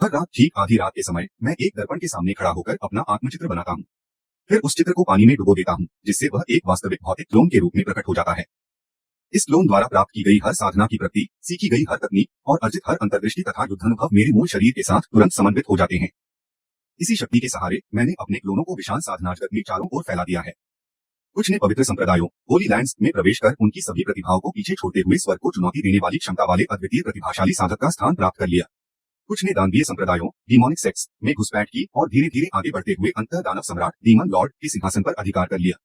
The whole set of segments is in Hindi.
हर रात ठीक आधी रात के समय मैं एक दर्पण के सामने खड़ा होकर अपना आत्मचित्र बनाता हूँ। फिर उस चित्र को पानी में डुबो देता हूँ, जिससे वह एक वास्तविक भौतिक क्लोन के रूप में प्रकट हो जाता है। इस क्लोन द्वारा प्राप्त की गई हर साधना की प्रगति, सीखी गई हर तकनीक और अर्जित हर अंतर्दृष्टि तथा युद्धानुभव मेरे मूल शरीर के साथ तुरंत समन्वित हो जाते हैं। इसी शक्ति के सहारे मैंने अपने क्लोनों को विशाल साधना जगत में चारों ओर फैला दिया है। कुछ ने पवित्र संप्रदायों, होली लैंड्स में प्रवेश कर उनकी सभी प्रतिभाओं को पीछे छोड़ते हुए स्वर्ग को चुनौती देने वाली क्षमता वाले अद्वितीय प्रतिभाशाली साधक का स्थान प्राप्त कर लिया। कुछ ने दानवीय संप्रदायों, डिमोनिक सेक्स में घुसपैठ की और धीरे धीरे आगे बढ़ते हुए अंतः दानव सम्राट डीमन लॉर्ड के सिंहासन पर अधिकार कर लिया।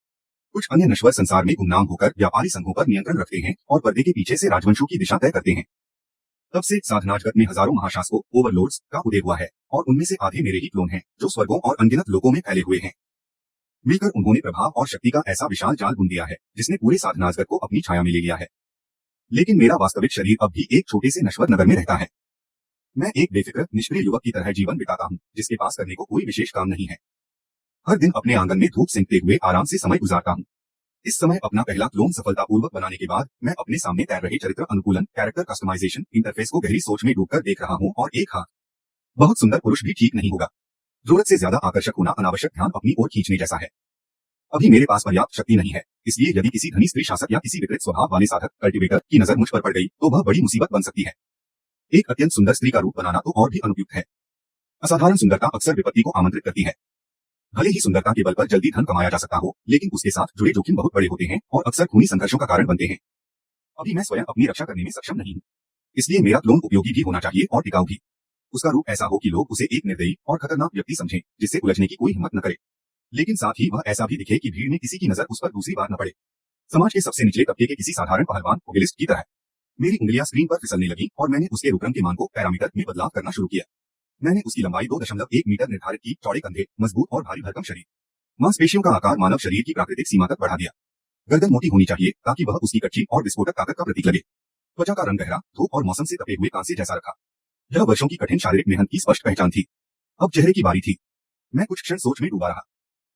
कुछ अन्य नश्वर संसार में गुमनाम होकर व्यापारी संघों पर नियंत्रण रखते हैं और पर्दे के पीछे से राजवंशों की दिशा तय करते हैं। तब से साधना जगत में हजारों महाशासकों, ओवरलोड्स का उदय हुआ है और उनमें से आधे मेरे ही क्लोन हैं, जो स्वर्गों और अनगिनत लोकों में फैले हुए हैं। मिलकर उन्होंने प्रभाव और शक्ति का ऐसा विशाल जाल बुन दिया है, जिसने पूरे साधना जगत को अपनी छाया में ले लिया है। लेकिन मेरा वास्तविक शरीर अब भी एक छोटे से नश्वर नगर में रहता है। मैं एक बेफिक्र निष्क्रिय युवक की तरह जीवन बिताता हूँ, जिसके पास करने को कोई विशेष काम नहीं है। हर दिन अपने आंगन में धूप सेंकते हुए आराम से समय गुजारता हूँ। इस समय अपना पहला क्लोन सफलतापूर्वक बनाने के बाद मैं अपने सामने तैर रहे चरित्र अनुकूलन, कैरेक्टर कस्टमाइजेशन इंटरफेस को गहरी सोच में डूबकर देख रहा हूँ और एक बहुत सुंदर पुरुष भी ठीक नहीं होगा। जरूरत से ज्यादा आकर्षक होना अनावश्यक ध्यान अपनी ओर खींचने जैसा है। अभी मेरे पास पर्याप्त शक्ति नहीं है, इसलिए यदि किसी धनी स्त्री शासक या किसी विपरीत स्वभाव वाले साधक कल्टिवेटर की नजर मुझ पर पड़ गई तो वह बड़ी मुसीबत बन सकती है। एक अत्यंत सुंदर स्त्री का रूप बनाना तो और भी अनुपयुक्त है। असाधारण सुंदरता अक्सर विपत्ति को आमंत्रित करती है। भले ही सुंदरता के बल पर जल्दी धन कमाया जा सकता हो, लेकिन उसके साथ जुड़े जोखिम बहुत बड़े होते हैं और अक्सर खूनी संघर्षों का कारण बनते हैं। अभी मैं स्वयं अपनी रक्षा करने में सक्षम नहीं हूँ, इसलिए मेरा क्लोन उपयोगी भी होना चाहिए और टिकाऊ भी। उसका रूप ऐसा हो कि लोग उसे एक निर्दयी और खतरनाक व्यक्ति समझें, जिससे उलझने की कोई हिम्मत न करे, लेकिन साथ ही वह ऐसा भी दिखे कि भीड़ में किसी की नजर उस पर दूसरी बार न पड़े। समाज के सबसे निचले तबके के किसी साधारण पहलवान पुगिलिस्ट की तरह मेरी उंगलियां स्क्रीन पर फिसलने लगी और मैंने उसके रुपरंग के मान को पैरामीटर में बदलाव करना शुरू किया। मैंने उसकी लंबाई 2.1 मीटर निर्धारित की, चौड़े कंधे, मजबूत और भारी भरकम शरीर, मांसपेशियों का आकार मानव शरीर की प्राकृतिक सीमा तक बढ़ा दिया। गर्दन मोटी होनी चाहिए ताकि वह उसकी कच्ची और विस्फोटक ताकत का प्रतीक लगे। त्वचा का रंग गहरा, धूप और मौसम से तपे हुए कांसे जैसा रखा। यह वर्षों की कठिन शारीरिक मेहनत की स्पष्ट पहचान थी। अब चेहरे की बारी थी। मैं कुछ क्षण सोच में डूबा रहा।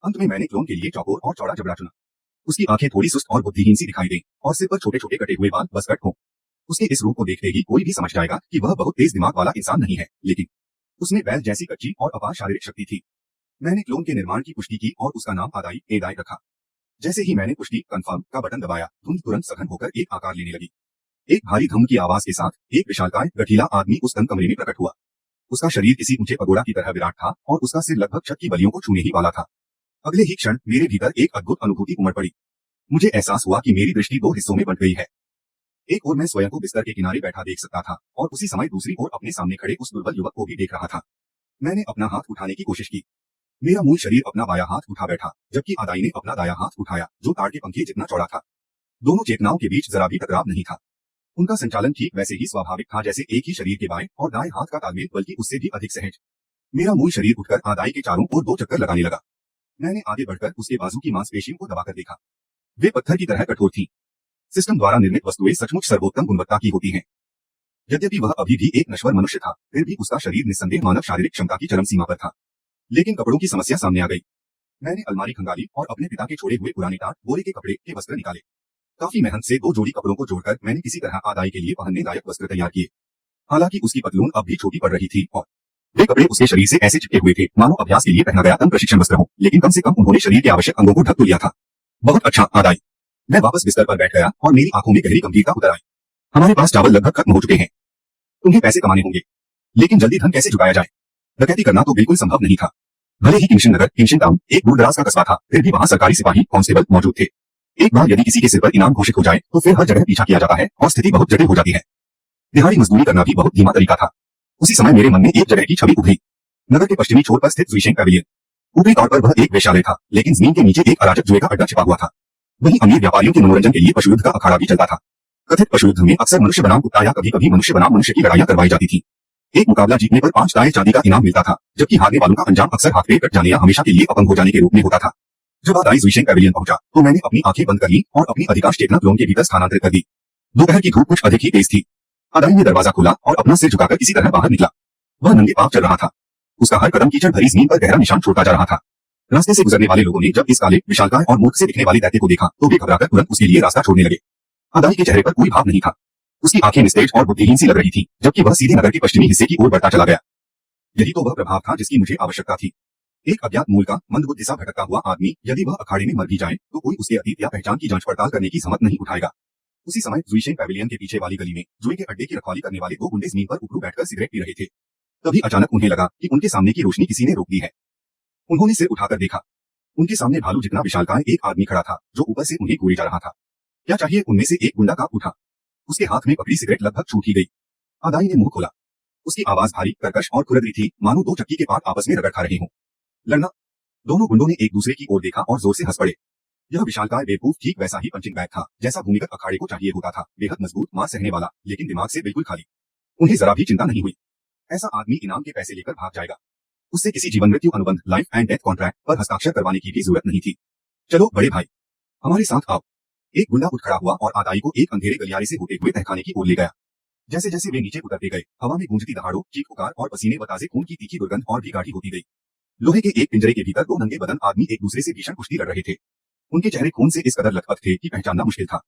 अंत में मैंने क्लोन के लिए चौकोर और चौड़ा जबड़ा चुना। उसकी आंखें थोड़ी सुस्त और बुद्धिहीन सी दिखाई दें और सिर पर छोटे छोटे कटे हुए बाल बस कट हों। उसके इस रूप को देखते ही कोई भी समझ जाएगा कि वह बहुत तेज दिमाग वाला इंसान नहीं है, लेकिन उसमें बैल जैसी कच्ची और अपार शारीरिक शक्ति थी। मैंने क्लोन के निर्माण की पुष्टि की और उसका नाम एदाई रखा। जैसे ही मैंने पुष्टि कन्फर्म का बटन दबाया, धुंध तुरंत सघन होकर एक आकार लेने लगी। एक भारी धम की आवाज के साथ एक विशालकाय गठीला आदमी उस तंग कमरे में प्रकट हुआ। उसका शरीर किसी ऊंचे पगोड़ा की तरह विराट था और उसका सिर लगभग छत की बलियों को छूने ही वाला था। अगले ही क्षण मेरे भीतर एक अद्भुत अनुभूति उमड़ पड़ी। मुझे एहसास हुआ कि मेरी दृष्टि दो हिस्सों में बंट गई है। एक ओर मैं स्वयं को बिस्तर के किनारे बैठा देख सकता था और उसी समय दूसरी ओर अपने सामने खड़े उस दुर्बल युवक को भी देख रहा था। मैंने अपना हाथ उठाने की कोशिश की। मेरा मूल शरीर अपना बायां हाथ उठा बैठा, जबकि आदाई ने अपना दायां हाथ उठाया, जो ताड़ के पंखे जितना चौड़ा था। दोनों चेतनाओं के बीच जरा भी टकराव नहीं था। उनका संचालन ठीक वैसे ही स्वाभाविक था जैसे एक ही शरीर के बाएं और दाएं हाथ का तालमेल, बल्कि उससे भी अधिक सहज। मेरा मूल शरीर उठकर आदाई के चारों ओर 2 चक्कर लगाने लगा। मैंने आगे बढ़कर उसके बाजू की मांसपेशियों को दबाकर देखा। वे पत्थर की तरह कठोर थीं। सिस्टम द्वारा निर्मित वस्तुएं सचमुच सर्वोत्तम गुणवत्ता की होती हैं। यद्यपि वह अभी भी एक नश्वर मनुष्य था, फिर भी उसका शरीर निस्संदेह मानव शारीरिक क्षमता की चरम सीमा पर था। लेकिन कपड़ों की समस्या सामने आ गई। मैंने अलमारी खंगाली और अपने पिता के छोड़े हुए पुराने टाट बोरे के कपड़े के वस्त्र निकाले। काफी मेहनत से 2 जोड़ी कपड़ों को जोड़कर मैंने किसी तरह आदाई के लिए पहनने लायक वस्त्र तैयार किए। हालांकि उसकी पतलून अब भी छोटी पड़ रही थी और वे कपड़े उसके शरीर से ऐसे चिपके हुए थे मानो अभ्यास के लिए पहना गया प्रशिक्षण वस्त्र हो, लेकिन कम से कम उन्होंने शरीर के आवश्यक अंगों को ढक तो लिया था। बहुत अच्छा आदाई। मैं वापस बिस्तर पर बैठ गया और मेरी आंखों में गहरी गंभीरता उतर आई। हमारे पास चावल लगभग खत्म हो चुके हैं। तुम्हें पैसे कमाने होंगे, लेकिन जल्दी धन कैसे जुटाया जाए? डकैती करना तो बिल्कुल संभव नहीं था। भले ही किंशन नगर, किंशन टाउन एक दूर दराज का कस्बा था, फिर भी वहाँ सरकारी सिपाही कांस्टेबल मौजूद थे। एक बार यदि किसी के सिर पर इनाम घोषित हो जाए तो फिर हर जगह पीछा किया जाता है और स्थिति बहुत जटिल हो जाती है। दिहाड़ी मजदूरी करना भी बहुत धीमा तरीका था। उसी समय मेरे मन में एक जगह की छवि उभरी। नगर के पश्चिमी छोर पर स्थित जुइशेंग पैविलियन। ऊपरी तौर पर वह एक वेश्यालय था, लेकिन जमीन के नीचे एक अराजक जुए का अड्डा छिपा हुआ था। वहीं अमीर व्यापारियों के मनोरंजन के लिए पशुयुद्ध का अखाड़ा भी चलता था। कथित पशुयुद्ध में अक्सर मनुष्य बनाम कुत्ता या कभी कभी मनुष्य बनाम मनुष्य की लड़ाइयां करवाई जाती थी। एक मुकाबला जीतने पर 5 ताये चांदी का इनाम मिलता था, जबकि हारने वालों का अंजाम अक्सर हाथ पैर कट जाने या हमेशा के लिए अपंग हो जाने के रूप में होता था। जब आदाई जुइशेंग पैविलियन पहुंचा तो मैंने अपनी आंखें बंद कर ली और अपनी अधिकांश चेतना क्लोन के भीतर स्थानांतरित कर दी। दोपहर की धूप कुछ अधिक ही तेज थी। आदाई ने दरवाजा खोला और अपना सिर झुकाकर किसी तरह बाहर निकला। वह नंगे पांव चल रहा था। उसका हर कदम कीचड़ भरी जमीन पर गहरा निशान छोड़ता जा रहा था। रास्ते से गुजरने वाले लोगों ने जब इस काले, विशालकाय और मूर्ख से दिखने वाले दैत्य को देखा तो वे घबराकर तुरंत उसके लिए रास्ता छोड़ने लगे। आदाई के चेहरे पर कोई भाव नहीं था। उसकी आंखें निस्तेज और बुद्धिहीन सी लग रही थी, जबकि वह सीधे नगर के पश्चिमी हिस्से की ओर बढ़ता चला गया। यही तो वह प्रभाव था जिसकी मुझे आवश्यकता थी। एक अज्ञात मूल का मंदबुद्धि सा भटकता हुआ आदमी, यदि वह अखाड़े में मर भी जाए तो कोई उसके अतीत या पहचान की जांच पड़ताल करने की सहमत नहीं उठाएगा। उसी समय जुईशेन पैविलियन के पीछे वाली गली में जुई के अड्डे की रखवाली करने वाले दो गुंडे जमीन पर उबरू बैठकर सिगरेट पी रहे थे। तभी अचानक उन्हें लगा कि उनके सामने की रोशनी किसी ने रोक दी है। उन्होंने सिर उठाकर देखा। उनके सामने भालू जितना विशालकाय एक आदमी खड़ा था जो ऊपर से उन्हें कोरे जा रहा था। क्या चाहिए, उनमें से एक गुंडा कांप उठा। उसके हाथ में पकड़ी सिगरेट लगभग छूट ही गई। अदाई ने मुंह खोला। उसकी आवाज भारी, कर्कश और खुरदरी थी, मानो दो चक्की के पार्ट आपस में रगड़ खा रहे हों। लड़ना। दोनों गुंडों ने एक दूसरे की ओर देखा और जोर से हंस पड़े। यह विशालकाय बेवकूफ ठीक वैसा ही पंचिंग बैग था जैसा भूमिगत अखाड़े को चाहिए होता था, बेहद मजबूत, मार सहने वाला, लेकिन दिमाग से बिल्कुल खाली। उन्हें जरा भी चिंता नहीं हुई। ऐसा आदमी इनाम के पैसे लेकर भाग जाएगा। उससे किसी जीवन मृत्यु अनुबंध, लाइफ एंड डेथ कॉन्ट्रैक्ट पर हस्ताक्षर करवाने की भी जरूरत नहीं थी। चलो बड़े भाई, हमारे साथ आओ। एक गुंडा उठ खड़ा हुआ और आदाई को एक अंधेरे गलियारे से होते हुए तहखाने की ओर ले गया। जैसे जैसे वे नीचे उतरते गए, हवा में गूंजती दहाड़ों, चीख पुकार और पसीने व ताजे खून की तीखी दुर्गंध और भी गाढ़ी होती गई। लोहे के एक पिंजरे के भीतर दो नंगे बदन आदमी एक दूसरे से भीषण कुश्ती लड़ रहे थे। उनके चेहरे खून से इस कदर लथपथ थे कि पहचानना मुश्किल था।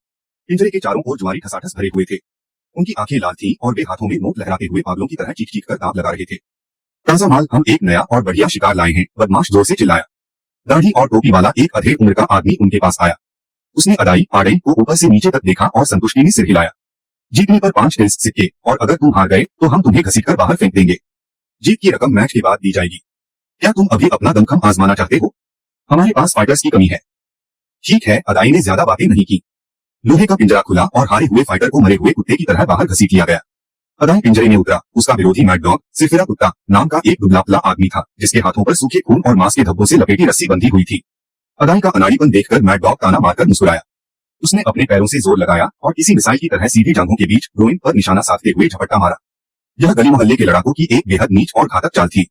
पिंजरे के चारों ओर जुआरी ठसाठस भरे हुए थे। उनकी आंखें लाल थीं और वे हाथों में नोक लहराते हुए पागलों की तरह चीख चीख कर दांत लगा रहे थे। ताजा माल, हम एक नया और बढ़िया शिकार लाए हैं, बदमाश जोर से चिल्लाया। दाढ़ी और टोपी वाला एक अधेड़ उम्र का आदमी उनके पास आया। उसने अदाई आड़ई को ऊपर से नीचे तक देखा और संतुष्टि में सिर हिलाया। जीतने पर 5 टेस्ट सिक्के, और अगर तुम हार गए तो हम तुम्हें घसीटकर बाहर फेंक देंगे। जीत की रकम मैच के बाद दी जाएगी। क्या तुम अभी अपना दमखम आजमाना चाहते हो? हमारे पास फाइटर्स की कमी है। ठीक है, अदाई ने ज्यादा बातें नहीं की। लोहे का पिंजरा खुला और हारे हुए फाइटर को मरे हुए कुत्ते की तरह बाहर घसीट लिया गया। अदाई पिंजरे में उतरा। उसका विरोधी मैड डॉग, सिरफिरा कुत्ता नाम का एक दुबला पतला आदमी था, जिसके हाथों पर सूखे खून और मांस के धब्बों से लपेटी रस्सी बंधी हुई थी। अदाई का अनाड़ीपन देखकर मैड डॉग ताना मारकर मुस्कुराया। उसने अपने पैरों से जोर लगाया और किसी मिसाइल की तरह सीधी जांघों के बीच ग्रोइन पर निशाना साधते हुए झपट्टा मारा। यह गली मोहल्ले के लड़ाकों की एक बेहद नीच और घातक चाल थी।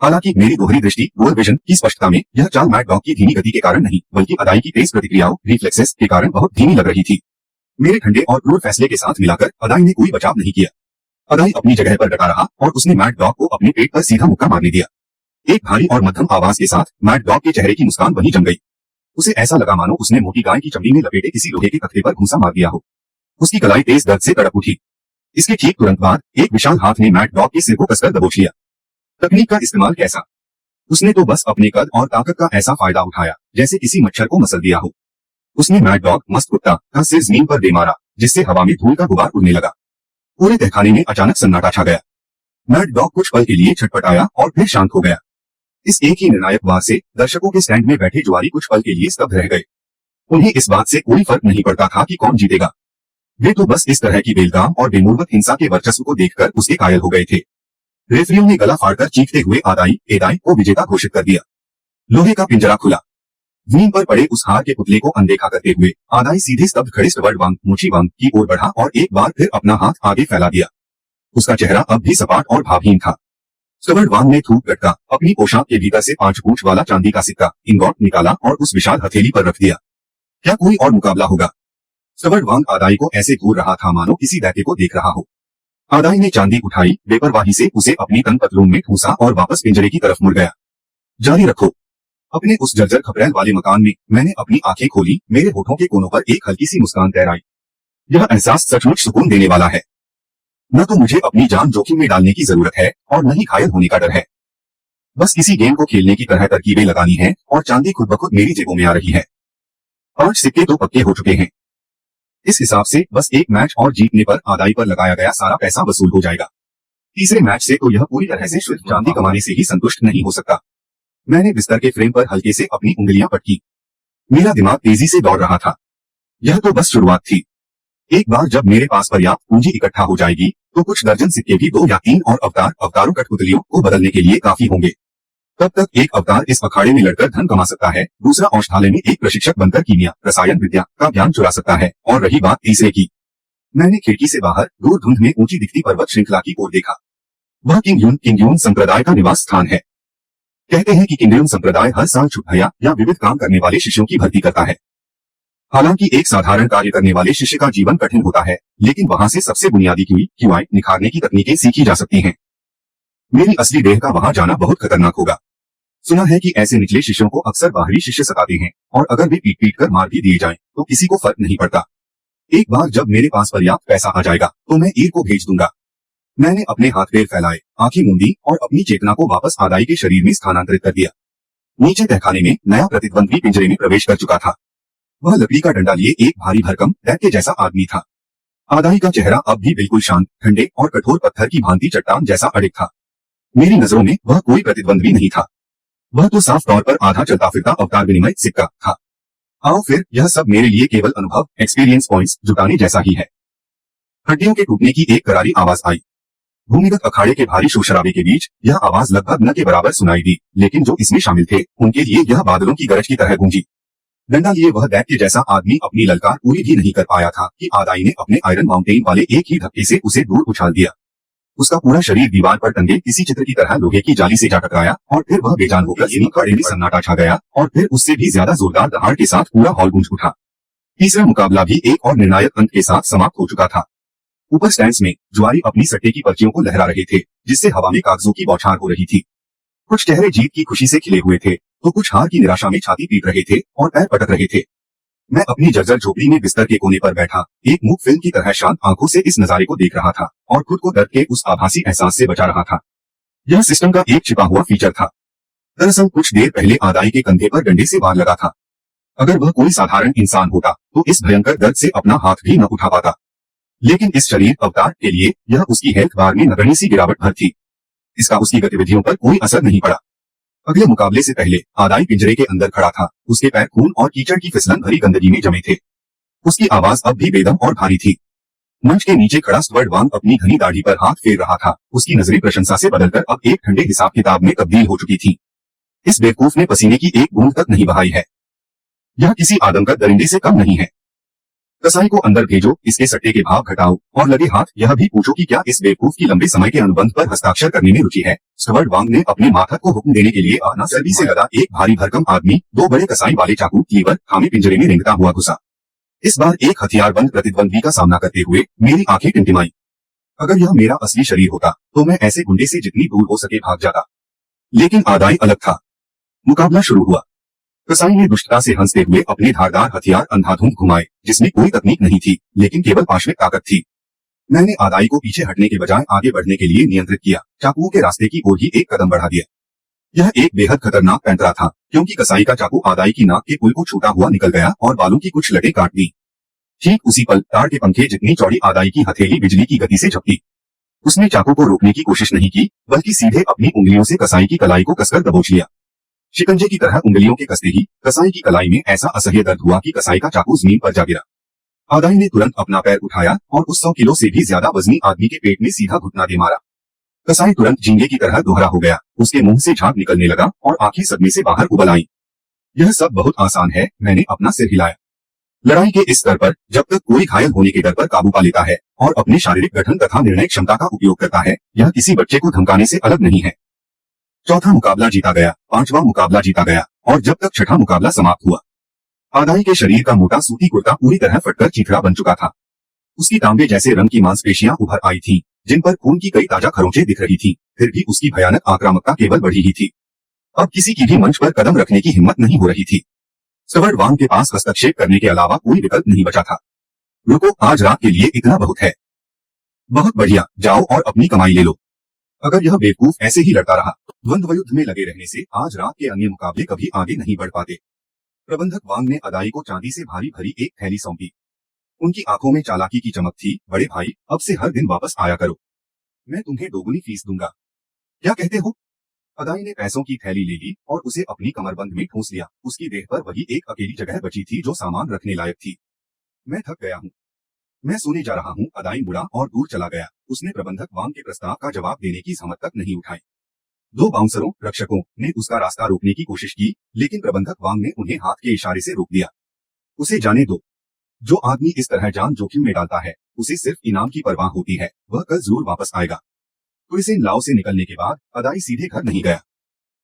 हालांकि मेरी दोहरी दृष्टि, डुअल विजन की स्पष्टता में यह चाल मैड डॉग की धीमी गति के कारण नहीं, बल्कि अदाई की तेज प्रतिक्रियाओं, रिफ्लेक्सेस के कारण बहुत धीमी लग रही थी। मेरे ठंडे और क्रूर फैसले के साथ मिलाकर अदाई ने कोई बचाव नहीं किया। अदाई अपनी जगह पर डटा रहा और उसने मैड डॉग को अपने पेट पर सीधा मुक्का मारने दिया। एक भारी और मध्यम आवाज के साथ मैड डॉग के चेहरे की मुस्कान वहीं जम गई। उसे ऐसा लगा मानो उसने मोटी गाय की चमड़ी में लपेटे किसी लोहे के तख्ते पर घूंसा मार दिया हो। उसकी कलाई तेज दर्द से तड़प उठी। इसके ठीक तुरंत बाद एक विशाल हाथ ने मैड डॉग के सिर को कसकर दबोच लिया। तकनीक का इस्तेमाल कैसा? उसने तो बस अपने कद और ताकत का ऐसा फायदा उठाया जैसे किसी मच्छर को मसल दिया हो। उसने मैड डॉग, मस्त कुत्ता, का सिर जमीन पर दे मारा, जिससे हवा में धूल का गुबार उड़ने लगा। पूरे तहखाने में अचानक सन्नाटा छा गया। मैड डॉग कुछ पल के लिए छटपटाया और फिर शांत हो गया। इस एक ही निर्णायक वार से दर्शकों के स्टैंड में बैठे जुआरी कुछ पल के लिए स्तब्ध रह गए। उन्हें इस बात से कोई फर्क नहीं पड़ता था कि कौन जीतेगा। वे तो बस इस तरह की बेलगाम और बेमुरवत हिंसा के वर्चस्व को देखकर उसके कायल हो गए थे। रेफरियों ने गला फाड़कर चीखते हुए एदाई को विजेता घोषित कर दिया। लोहे का पिंजरा खुला। जमीन पर पड़े उस हार के पुतले को अनदेखा करते हुए आदाई सीधे स्तब्ध खड़े स्टवर्ड वांग, मूची वांग की ओर बढ़ा और एक बार फिर अपना हाथ आगे फैला दिया। उसका चेहरा अब भी सपाट और भावहीन था। स्टवर्ड वांग ने थूक लटका अपनी पोशाक के भीतर से 5 पूंछ वाला चांदी का सिक्का इंगॉट निकाला और उस विशाल हथेली पर रख दिया। क्या कोई और मुकाबला होगा? स्टवर्ड वांग आदाई को ऐसे घूर रहा था मानो किसी दैत्य को देख रहा हो। आदाई ने चांदी उठाई, बेपरवाही से उसे अपनी तन पतलून में ठूंसा और वापस पिंजरे की तरफ मुड़ गया। जारी रखो। अपने उस जर्जर खपरैल वाले मकान में मैंने अपनी आंखें खोली। मेरे होठों के कोनों पर एक हल्की सी मुस्कान तैर आई। यह एहसास सचमुच सुकून देने वाला है। न तो मुझे अपनी जान जोखिम में डालने की जरूरत है और न ही घायल होने का डर है। बस किसी गेम को खेलने की तरह तरकीबें लगानी है और चांदी खुद ब खुद मेरी जेबों में आ रही है। 5 सिक्के तो पक्के हो चुके हैं। इस हिसाब से बस एक मैच और जीतने पर आदाई पर लगाया गया सारा पैसा वसूल हो जाएगा। तीसरे मैच से तो यह पूरी तरह से शुद्ध चांदी कमाने से ही संतुष्ट नहीं हो सकता। मैंने बिस्तर के फ्रेम पर हल्के से अपनी उंगलियां पटकी। मेरा दिमाग तेजी से दौड़ रहा था। यह तो बस शुरुआत थी। एक बार जब मेरे पास पर्याप्त पूंजी इकट्ठा हो जाएगी तो कुछ दर्जन सिक्के भी 2 या 3 और अवतारों कठपुतलियों को बदलने के लिए काफी होंगे। तब तक एक अवतार इस अखाड़े में लड़कर धन कमा सकता है, दूसरा औषधालय में एक प्रशिक्षक बनकर कीमिया, रसायन विद्या का ज्ञान चुरा सकता है, और रही बात तीसरे की। मैंने खिड़की से बाहर दूर धुंध में ऊंची दिखती पर्वत श्रृंखला की ओर देखा। वह किंगयून संप्रदाय का निवास स्थान है। कहते हैं कि किंगयून संप्रदाय हर साल छुट्टियां या विविध काम करने वाले शिष्यों की भर्ती करता है। हालांकि एक साधारण कार्य करने वाले शिष्य का जीवन कठिन होता है, लेकिन वहां से सबसे बुनियादी क्यूआई निखारने की तकनीकें सीखी जा सकती हैं। मेरी असली देह का वहां जाना बहुत खतरनाक होगा। सुना है कि ऐसे निचले शिष्यों को अक्सर बाहरी शिष्य सताते हैं, और अगर वे पीट पीट कर मार भी दिए जाएं, तो किसी को फर्क नहीं पड़ता। एक बार जब मेरे पास पर्याप्त पैसा आ जाएगा तो मैं ईर को भेज दूंगा। मैंने अपने हाथ पैर फैलाए, आंखें मूंदी और अपनी चेतना को वापस आदाई के शरीर में स्थानांतरित कर दिया। नीचे तहखाने में नया प्रतिद्वंद्वी पिंजरे में प्रवेश कर चुका था। वह लकड़ी का डंडा लिए एक भारी भरकम दैत्य के जैसा आदमी था। आदाई का चेहरा अब भी बिल्कुल शांत, ठंडे और कठोर पत्थर की भांति चट्टान जैसा अडिग था। मेरी नजरों में वह कोई प्रतिद्वंद्वी नहीं था। वह तो साफ तौर पर आधा चलता फिरता अवतार विनिमय सिक्का था। आओ फिर, यह सब मेरे लिए केवल अनुभव, एक्सपीरियंस पॉइंट्स जुटाने जैसा ही है। हड्डियों के टूटने की एक करारी आवाज आई। भूमिगत अखाड़े के भारी शोरशराबे के बीच यह आवाज लगभग न के बराबर सुनाई दी, लेकिन जो इसमें शामिल थे उनके लिए यह बादलों की गरज की तरह गूंजी। डंडा लिए वह दैत्य जैसा आदमी अपनी ललकार पूरी भी नहीं कर पाया था कि आदाई ने अपने आयरन माउंटेन वाले एक ही धक्के से उसे दूर उछाल दिया। उसका पूरा शरीर दीवार पर टंगे किसी चित्र की तरह लोहे की जाली से जा टकराया और फिर वह बेजान होकर अखाड़े में सन्नाटा छा गया और फिर उससे भी ज्यादा जोरदार दहाड़ के साथ पूरा हॉल गूंज उठा। तीसरा मुकाबला भी एक और निर्णायक अंत के साथ समाप्त हो चुका था। ऊपर स्टैंड्स में जुआरी अपनी सट्टे की पर्चियों को लहरा रहे थे, जिससे हवा में कागजों की बौछार हो रही थी। कुछ चेहरे जीत की खुशी से खिले हुए थे, तो कुछ हार की निराशा में छाती पीट रहे थे और पैर पटक रहे थे। मैं अपनी जर्जर झोपड़ी में बिस्तर के कोने पर बैठा एक मूक फिल्म की तरह शांत आंखों से इस नजारे को देख रहा था और खुद को दर्द के उस आभासी एहसास से बचा रहा था। यह सिस्टम का एक छिपा हुआ फीचर था। दरअसल कुछ देर पहले आदाई के कंधे पर डंडे से वार लगा था। अगर वह कोई साधारण इंसान होता तो इस भयंकर दर्द से अपना हाथ भी न उठा पाता, लेकिन इस शरीर अवतार के लिए यह उसकी हेल्थ बार में नगण्य सी गिरावट भर थी। इसका उसकी गतिविधियों पर कोई असर नहीं पड़ा। अगले मुकाबले से पहले आदाई पिंजरे के अंदर खड़ा था। उसके पैर खून और कीचड़ की फिसलन भरी गंदगी में जमे थे। उसकी आवाज अब भी बेदम और भारी थी। मंच के नीचे खड़ा स्टुअर्ट वांग अपनी घनी दाढ़ी पर हाथ फेर रहा था। उसकी नजरें प्रशंसा से बदलकर अब एक ठंडे हिसाब किताब में तब्दील हो चुकी थी। इस बेवकूफ ने पसीने की एक बूंद तक नहीं बहाई है। यह किसी आदमकद दरिंदे से कम नहीं है। कसाई को अंदर भेजो, इसके सट्टे के भाव घटाओ और लगे हाथ यह भी पूछो कि क्या इस बेवकूफ की लंबे समय के अनुबंध पर हस्ताक्षर करने में रुचि है। स्टुअर्ट वांग ने अपने माथक को हुक्म देने के लिए आना सर्दी से लदा एक भारी भरकम आदमी दो बड़े कसाई वाले चाकू लीवर थामे पिंजरे में रेंगता हुआ घुसा। इस बार एक हथियारबंद प्रतिद्वंदी का सामना करते हुए मेरी आंखें टिमटिमाई। अगर यह मेरा असली शरीर होता तो मैं ऐसे गुंडे से जितनी दूर हो सके भाग जाता, लेकिन आदाई अलग था। मुकाबला शुरू हुआ। कसाई ने दुष्टता से हंसते हुए अपने धारदार हथियार अंधाधुंध घुमाए, जिसमें कोई तकनीक नहीं थी लेकिन केवल पाशविक ताकत थी। मैंने आदाई को पीछे हटने के बजाय आगे बढ़ने के लिए नियंत्रित किया, चाकुओं के रास्ते की ओर ही एक कदम बढ़ा दिया। यह एक बेहद खतरनाक पैंतरा था, क्योंकि कसाई का चाकू आदाई की नाक के पुल को छूता हुआ निकल गया और बालों की कुछ लटें काट दी। ठीक उसी पल तार के पंखे जितनी चौड़ी आदाई की हथेली बिजली की गति से झपकी। उसने चाकू को रोकने की कोशिश नहीं की, बल्कि सीधे अपनी उंगलियों से कसाई की कलाई को कसकर दबोच लिया। शिकंजे की तरह उंगलियों के कसते ही कसाई की कलाई में ऐसा असह्य दर्द हुआ कि कसाई का चाकू जमीन पर जा गिरा। आदाई ने तुरंत अपना पैर उठाया और उस 100 किलो से भी ज्यादा वजनी आदमी के पेट में सीधा घुटना दे मारा। कसाई तुरंत झींगे की तरह दोहरा हो गया। उसके मुंह से झाग निकलने लगा और आंखें सदमे से बाहर उबल आईं। यह सब बहुत आसान है, मैंने अपना सिर हिलाया। लड़ाई के इस स्तर पर जब तक कोई घायल होने के डर पर काबू पा लेता है और अपने शारीरिक गठन तथा निर्णय क्षमता का उपयोग करता है, यह किसी बच्चे को धमकाने से अलग नहीं है। चौथा मुकाबला जीता गया, पांचवा मुकाबला जीता गया और जब तक छठा मुकाबला समाप्त हुआ, आदाई के शरीर का मोटा सूती कुर्ता पूरी तरह फटकर चीथड़ा बन चुका था। उसकी तांबे जैसे रंग की मांसपेशियां उभर आई थीं, जिन पर खून की कई ताजा खरोंचें दिख रही थीं। फिर भी उसकी भयानक आक्रामकता केवल बढ़ी ही थी। अब किसी की भी मंच पर कदम रखने की हिम्मत नहीं हो रही थी। स्टुअर्ट वांग के पास हस्तक्षेप करने के अलावा कोई विकल्प नहीं बचा था। रुको, आज रात के लिए इतना बहुत है। बहुत बढ़िया, जाओ और अपनी कमाई ले लो। अगर यह बेवकूफ ऐसे ही लड़ता रहा, द्वंद्व युद्ध में लगे रहने से आज रात के अन्य मुकाबले कभी आगे नहीं बढ़ पाते। प्रबंधक वांग ने अदाई को चांदी से भारी भरी एक थैली सौंपी। उनकी आंखों में चालाकी की चमक थी। बड़े भाई, अब से हर दिन वापस आया करो, मैं तुम्हें दोगुनी फीस दूंगा। क्या कहते हो? अदाई ने पैसों की थैली ले ली और उसे अपनी कमरबंद में ठूंस लिया। उसकी देह पर वही एक अकेली जगह बची थी जो सामान रखने लायक थी। मैं थक गया हूँ, मैं सोने जा रहा हूँ। अदाई मुड़ा और दूर चला गया। उसने प्रबंधक वांग के प्रस्ताव का जवाब देने की हिम्मत तक नहीं उठाई। दो बाउंसरों रक्षकों ने उसका रास्ता रोकने की कोशिश की, लेकिन प्रबंधक वांग ने उन्हें हाथ के इशारे से रोक दिया। उसे जाने दो। जो आदमी इस तरह जान जोखिम में डालता है, उसे सिर्फ इनाम की परवाह होती है। वह कल जरूर वापस आएगा। तुइसेन लाओ से निकलने के बाद अदाई सीधे घर नहीं गया।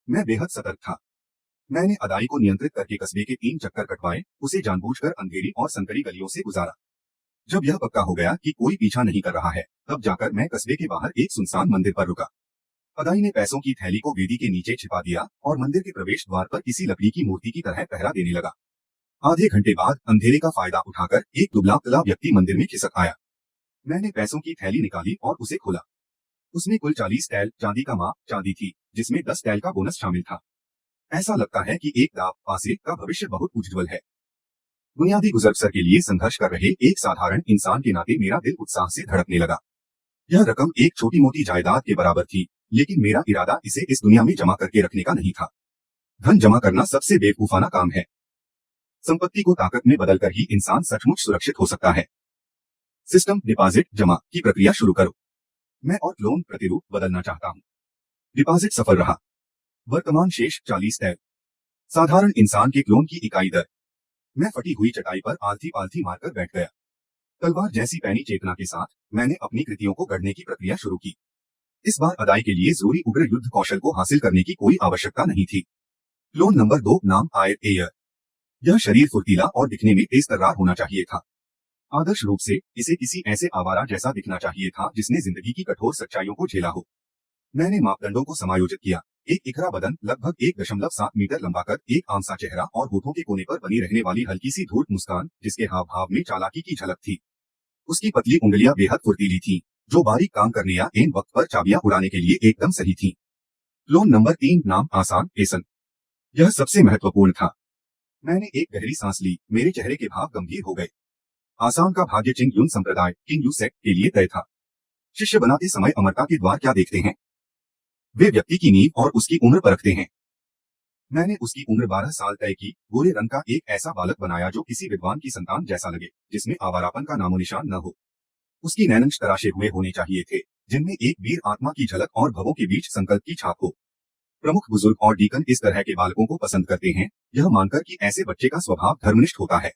मैं बेहद सतर्क था। मैंने अदाई को नियंत्रित करके कस्बे के 3 चक्कर कटवाए, उसे जानबूझकर अंधेरी और संकरी गलियों से गुजारा। जब यह पक्का हो गया कि कोई पीछा नहीं कर रहा है, तब जाकर मैं कस्बे के बाहर एक सुनसान मंदिर पर रुका। अदाई ने पैसों की थैली को वेदी के नीचे छिपा दिया और मंदिर के प्रवेश द्वार पर किसी लकड़ी की मूर्ति की तरह पहरा देने लगा। आधे घंटे बाद अंधेरे का फायदा उठाकर एक दुबला पतला व्यक्ति मंदिर में खिसक आया। मैंने पैसों की थैली निकाली और उसे खोला। उसमें कुल 40 टैल चांदी का माप चांदी थी, जिसमें 10 टैल का बोनस शामिल था। ऐसा लगता है कि एक दाव पासे का भविष्य बहुत उज्ज्वल है। बुनियादी गुजर-बसर के लिए संघर्ष कर रहे एक साधारण इंसान के नाते मेरा दिल उत्साह से धड़कने लगा। यह रकम एक छोटी-मोटी जायदाद के बराबर थी, लेकिन मेरा इरादा इसे इस दुनिया में जमा करके रखने का नहीं था। धन जमा करना सबसे बेवकूफाना काम है। संपत्ति को ताकत में बदलकर ही इंसान सचमुच सुरक्षित हो सकता है। सिस्टम डिपॉजिट जमा की प्रक्रिया शुरू करो। मैं और लोन प्रतिरूप बदलना चाहता हूँ। डिपॉजिट सफल रहा। वर्तमान शेष 40 टैल। साधारण इंसान के क्लोन की इकाई दर। मैं फटी हुई चटाई पर आलती पालथी मारकर बैठ गया। तलवार जैसी पैनी चेतना के साथ मैंने अपनी कृतियों को गढ़ने की प्रक्रिया शुरू की। इस बार अदाई के लिए जरूरी उग्र युद्ध कौशल को हासिल करने की कोई आवश्यकता नहीं थी। क्लोन नंबर 2 नाम आयर एयर। यह शरीर फुर्तीला और दिखने में तेज तर्रार होना चाहिए था। आदर्श रूप से इसे किसी ऐसे आवारा जैसा दिखना चाहिए था जिसने जिंदगी की कठोर सच्चाइयों को झेला हो। मैंने मापदंडों को समायोजित किया। एक इकरा बदन, लगभग 1.7 मीटर लंबा कद, एक आमसा चेहरा और होठों के कोने पर बनी रहने वाली हल्की सी धूर्त मुस्कान, जिसके हाव भाव में चालाकी की झलक थी। उसकी पतली उंगलियां बेहद फुर्तीली थीं, जो बारीक काम करने या एन वक्त पर चाबियां उड़ाने के लिए एकदम सही थीं। क्लोन नंबर 3 नाम आसान एसन। यह सबसे महत्वपूर्ण था। मैंने एक गहरी सांस ली। मेरे चेहरे के भाव गंभीर हो गए। आसान का भाग्य चिंग युन संप्रदाय किंग यू सेक्ट के लिए तय था। शिष्य बनाते समय अमरता के द्वार क्या देखते हैं? वे व्यक्ति की नींव और उसकी उम्र परखते हैं। मैंने उसकी उम्र 12 साल तय की। गोरे रंग का एक ऐसा बालक बनाया जो किसी विद्वान की संतान जैसा लगे, जिसमें आवारापन का नामो निशान न हो। उसकी नैनंश तराशे हुए होने चाहिए थे, जिनमें एक वीर आत्मा की झलक और भवों के बीच संकल्प की छाप हो। प्रमुख बुजुर्ग और डीकन इस तरह के बालकों को पसंद करते हैं, यह मानकर कि ऐसे बच्चे का स्वभाव धर्मनिष्ठ होता है।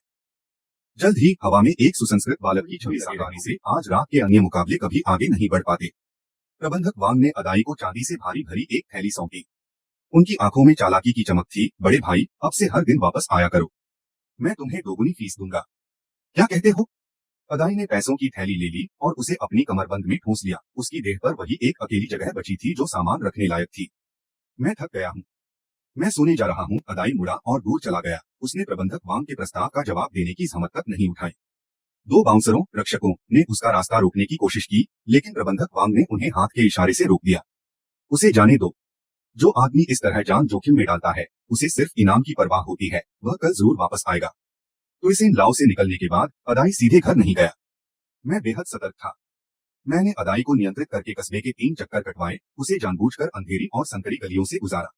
जल्द ही हवा में एक सुसंस्कृत बालक की छवि साकारने से आज रात के अन्य मुकाबले कभी आगे नहीं बढ़ पाते। प्रबंधक वांग ने अदाई को चांदी से भारी भरी एक थैली सौंपी। उनकी आंखों में चालाकी की चमक थी। बड़े भाई, अब से हर दिन वापस आया करो। मैं तुम्हें दोगुनी फीस दूंगा। क्या कहते हो? अदाई ने पैसों की थैली ले ली और उसे अपनी कमरबंद में ठूंस लिया। उसकी देह पर वही एक अकेली जगह बची थी जो सामान रखने लायक थी। मैं थक गया हूँ। मैं सोने जा रहा हूँ। अदाई मुड़ा और दूर चला गया। उसने प्रबंधक वांग के प्रस्ताव का जवाब देने की जहमत तक नहीं उठाई। 2 बाउंसरों रक्षकों ने उसका रास्ता रोकने की कोशिश की, लेकिन प्रबंधक वांग ने उन्हें हाथ के इशारे से रोक दिया। उसे जाने दो। जो आदमी इस तरह जान जोखिम में डालता है, उसे सिर्फ इनाम की परवाह होती है। वह कल जरूर वापस आएगा। तो इसे लाओ से निकलने के बाद अदाई सीधे घर नहीं गया। मैं बेहद सतर्क था। मैंने अदाई को नियंत्रित करके कस्बे के 3 चक्कर कटवाए, उसे जानबूझकर अंधेरी और संकरी गलियों से गुजारा।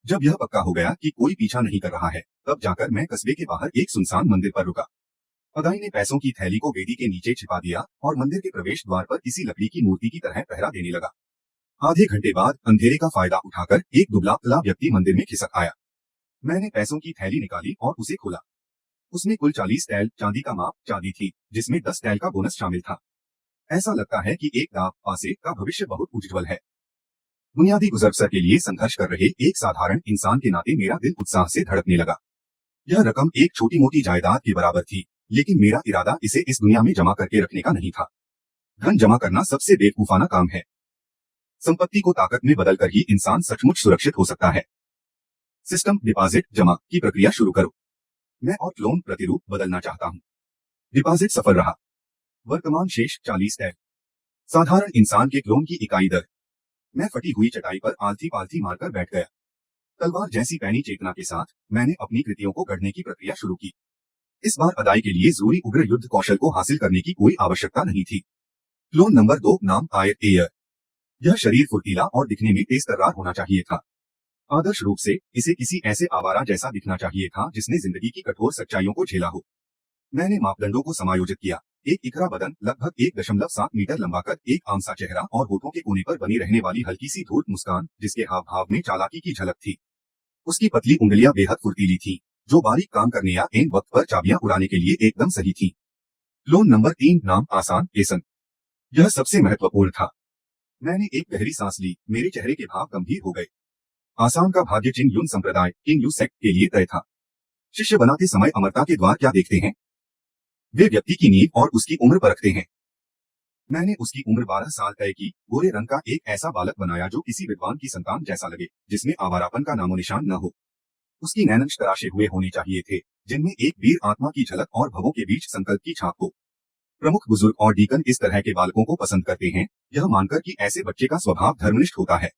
जब यह पक्का हो गया कि कोई पीछा नहीं कर रहा है, तब जाकर मैं कस्बे के बाहर एक सुनसान मंदिर पर रुका। अदाई ने पैसों की थैली को वेदी के नीचे छिपा दिया और मंदिर के प्रवेश द्वार पर किसी लकड़ी की मूर्ति की तरह पहरा देने लगा। आधे घंटे बाद अंधेरे का फायदा उठाकर एक दुबला पतला व्यक्ति मंदिर में खिसक आया। मैंने पैसों की थैली निकाली और उसे खोला। उसमें कुल 40 टैल चांदी का माप चांदी थी, जिसमें 10 टैल का बोनस शामिल था। ऐसा लगता है कि एक दाव पासे का भविष्य बहुत उज्ज्वल है। बुनियादी गुजर-बसर के लिए संघर्ष कर रहे एक साधारण इंसान के नाते मेरा दिल उत्साह से धड़कने लगा। यह रकम एक छोटी-मोटी जायदाद के बराबर थी, लेकिन मेरा इरादा इसे इस दुनिया में जमा करके रखने का नहीं था। धन जमा करना सबसे बेवकूफाना काम है। संपत्ति को ताकत में बदलकर ही इंसान सचमुच सुरक्षित हो सकता है। सिस्टम डिपॉजिट जमा की प्रक्रिया शुरू करो। मैं और लोन प्रतिरूप बदलना चाहता हूँ। डिपॉजिट सफल रहा। वर्तमान शेष 40 टैल। साधारण इंसान के क्लोन की इकाई दर। मैं फटी हुई चटाई पर आलती पालथी मारकर बैठ गया। तलवार जैसी पैनी चेतना के साथ मैंने अपनी कृतियों को गढ़ने की प्रक्रिया शुरू की। इस बार अदाई के लिए जरूरी उग्र युद्ध कौशल को हासिल करने की कोई आवश्यकता नहीं थी। क्लोन नंबर 2 नाम आयर एयर। यह शरीर फुर्तीला और दिखने में तेज तर्रार होना चाहिए था। आदर्श रूप से इसे किसी ऐसे आवारा जैसा दिखना चाहिए था जिसने जिंदगी की कठोर सच्चाइयों को झेला हो। मैंने मापदंडों को समायोजित किया। एक इकरा बदन, लगभग 1.7 मीटर लंबा कद, एक आमसा चेहरा और होठों के कोने पर बनी रहने वाली हल्की सी धूर्त मुस्कान, जिसके हाव भाव में चालाकी की झलक थी। उसकी पतली उंगलियां बेहद फुर्तीली थीं, जो बारीक काम करने या एन वक्त पर चाबियां उड़ाने के लिए एकदम सही थीं। क्लोन नंबर 3 नाम आसान एसन। यह सबसे महत्वपूर्ण था। मैंने एक गहरी सांस ली। मेरे चेहरे के भाव गंभीर हो गए। आसान का भाग्य चिंग युन संप्रदाय किंग यू सेक्ट के लिए तय था। शिष्य बनाते समय अमरता के द्वार क्या देखते हैं? वे व्यक्ति की नींव और उसकी उम्र परखते हैं। मैंने उसकी उम्र 12 साल तय की। गोरे रंग का एक ऐसा बालक बनाया जो किसी विद्वान की संतान जैसा लगे, जिसमें आवारापन का नामो निशान न हो। उसकी नैनंश तराशे हुए होने चाहिए थे, जिनमें एक वीर आत्मा की झलक और भवों के बीच संकल्प की छाप हो। प्रमुख बुजुर्ग और डीकन इस तरह के बालकों को पसंद करते हैं, यह मानकर कि ऐसे बच्चे का स्वभाव धर्मनिष्ठ होता है।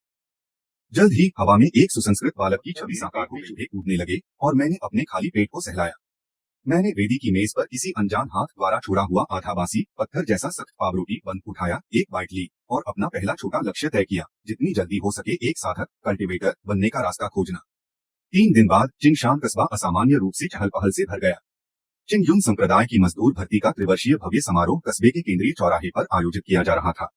जल्द ही हवा में एक सुसंस्कृत बालक की छवि साकार हुई, चूहे कूदने लगे और मैंने अपने खाली पेट को सहलाया। मैंने वेदी की मेज पर किसी अनजान हाथ द्वारा छोड़ा हुआ आधा बासी पत्थर जैसा सख्त पावरोटी बंद उठाया, एक बाइट ली और अपना पहला छोटा लक्ष्य तय किया, जितनी जल्दी हो सके एक साधक कल्टीवेटर बनने का रास्ता खोजना। 3 दिन बाद चिंगशान कस्बा असामान्य रूप से चहल पहल से भर गया। चिंगयुन संप्रदाय की मजदूर भर्ती का त्रिवर्षीय भव्य समारोह कस्बे के केंद्रीय चौराहे पर आयोजित किया जा रहा था।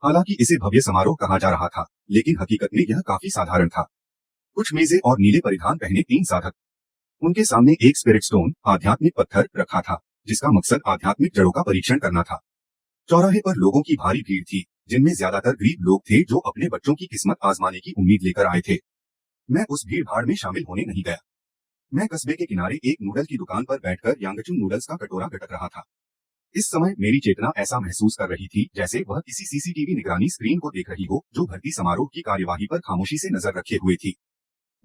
हालांकि इसे भव्य समारोह कहा जा रहा था, लेकिन हकीकत में यह काफी साधारण था। कुछ मेजें और नीले परिधान पहने 3 साधक, उनके सामने एक स्पिरिट स्टोन आध्यात्मिक पत्थर रखा था, जिसका मकसद आध्यात्मिक जड़ों का परीक्षण करना था। चौराहे पर लोगों की भारी भीड़ थी, जिनमें ज्यादातर गरीब लोग थे जो अपने बच्चों की किस्मत आजमाने की उम्मीद लेकर आए थे। मैं उस भीड़ भाड़ में शामिल होने नहीं गया। मैं कस्बे के किनारे एक नूडल की दुकान पर बैठकर यांगचुन नूडल्स का कटोरा गटक रहा था। इस समय मेरी चेतना ऐसा महसूस कर रही थी जैसे वह किसी सीसीटीवी निगरानी स्क्रीन को देख रही हो, जो भर्ती समारोह की कार्यवाही पर खामोशी से नजर रखे हुए थी।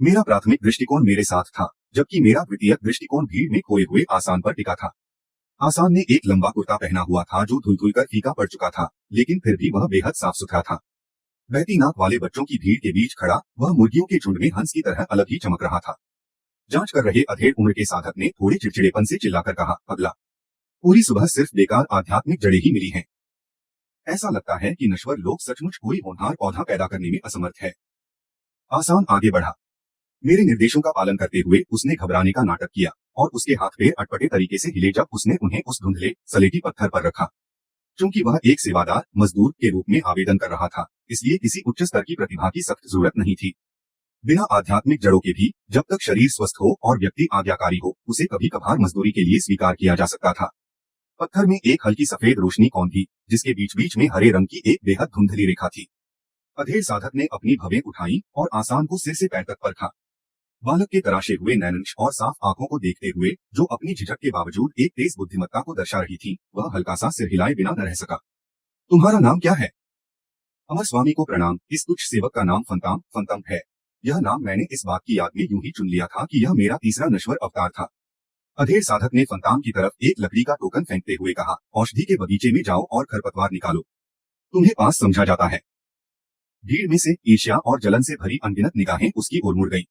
मेरा प्राथमिक दृष्टिकोण मेरे साथ था, जबकि मेरा द्वितीयक दृष्टिकोण भीड़ में खोए हुए आसान पर टिका था। आसान ने एक लंबा कुर्ता पहना हुआ था जो धुल कर फीका पड़ चुका था, लेकिन फिर भी वह बेहद साफ सुथरा था। बहती नाक वाले बच्चों की भीड़ के बीच खड़ा वह मुर्गियों के झुंड में हंस की तरह अलग ही चमक रहा था। जांच कर रहे अधेड़ उम्र के साधक ने थोड़े चिड़चिड़ेपन से चिल्लाकर कहा, अगला। पूरी सुबह सिर्फ बेकार आध्यात्मिक जड़ें ही मिली हैं। ऐसा लगता है कि नश्वर लोग सचमुच कोई होनहार पौधा पैदा करने में असमर्थ है। आसान आगे बढ़ा। मेरे निर्देशों का पालन करते हुए उसने घबराने का नाटक किया और उसके हाथ पैर अटपटे तरीके से हिले जब उसने उन्हें उस धुंधले सलेटी पत्थर पर रखा। चूंकि वह एक सेवादार मजदूर के रूप में आवेदन कर रहा था, इसलिए किसी उच्च स्तर की प्रतिभा की सख्त जरूरत नहीं थी। बिना आध्यात्मिक जड़ों के भी जब तक शरीर स्वस्थ हो और व्यक्ति आज्ञाकारी हो, उसे कभी कभार मजदूरी के लिए स्वीकार किया जा सकता था। पत्थर में एक हल्की सफेद रोशनी कौन थी, जिसके बीच बीच में हरे रंग की एक बेहद धुंधली रेखा थी। अधेड़ साधक ने अपनी भवें उठाई और आसान को सिर से पैर तक परखा। बालक के तराशे हुए नैनंश और साफ आंखों को देखते हुए, जो अपनी झिझक के बावजूद एक तेज बुद्धिमत्ता को दर्शा रही थी, वह हल्का सा सिर हिलाए बिना न रह सका। तुम्हारा नाम क्या है? अमर स्वामी को प्रणाम। इस तुच्छ सेवक का नाम फंतम है। यह नाम मैंने इस बात की याद में यूं ही चुन लिया था कि यह मेरा तीसरा नश्वर अवतार था। अधेड़ साधक ने फंताम की तरफ एक लकड़ी का टोकन फेंकते हुए कहा, औषधि के बगीचे में जाओ और खरपतवार निकालो। तुम्हें पास समझा जाता है। भीड़ में से ईर्ष्या और जलन से भरी अनगिनत निगाहें उसकी ओर मुड़ गईं।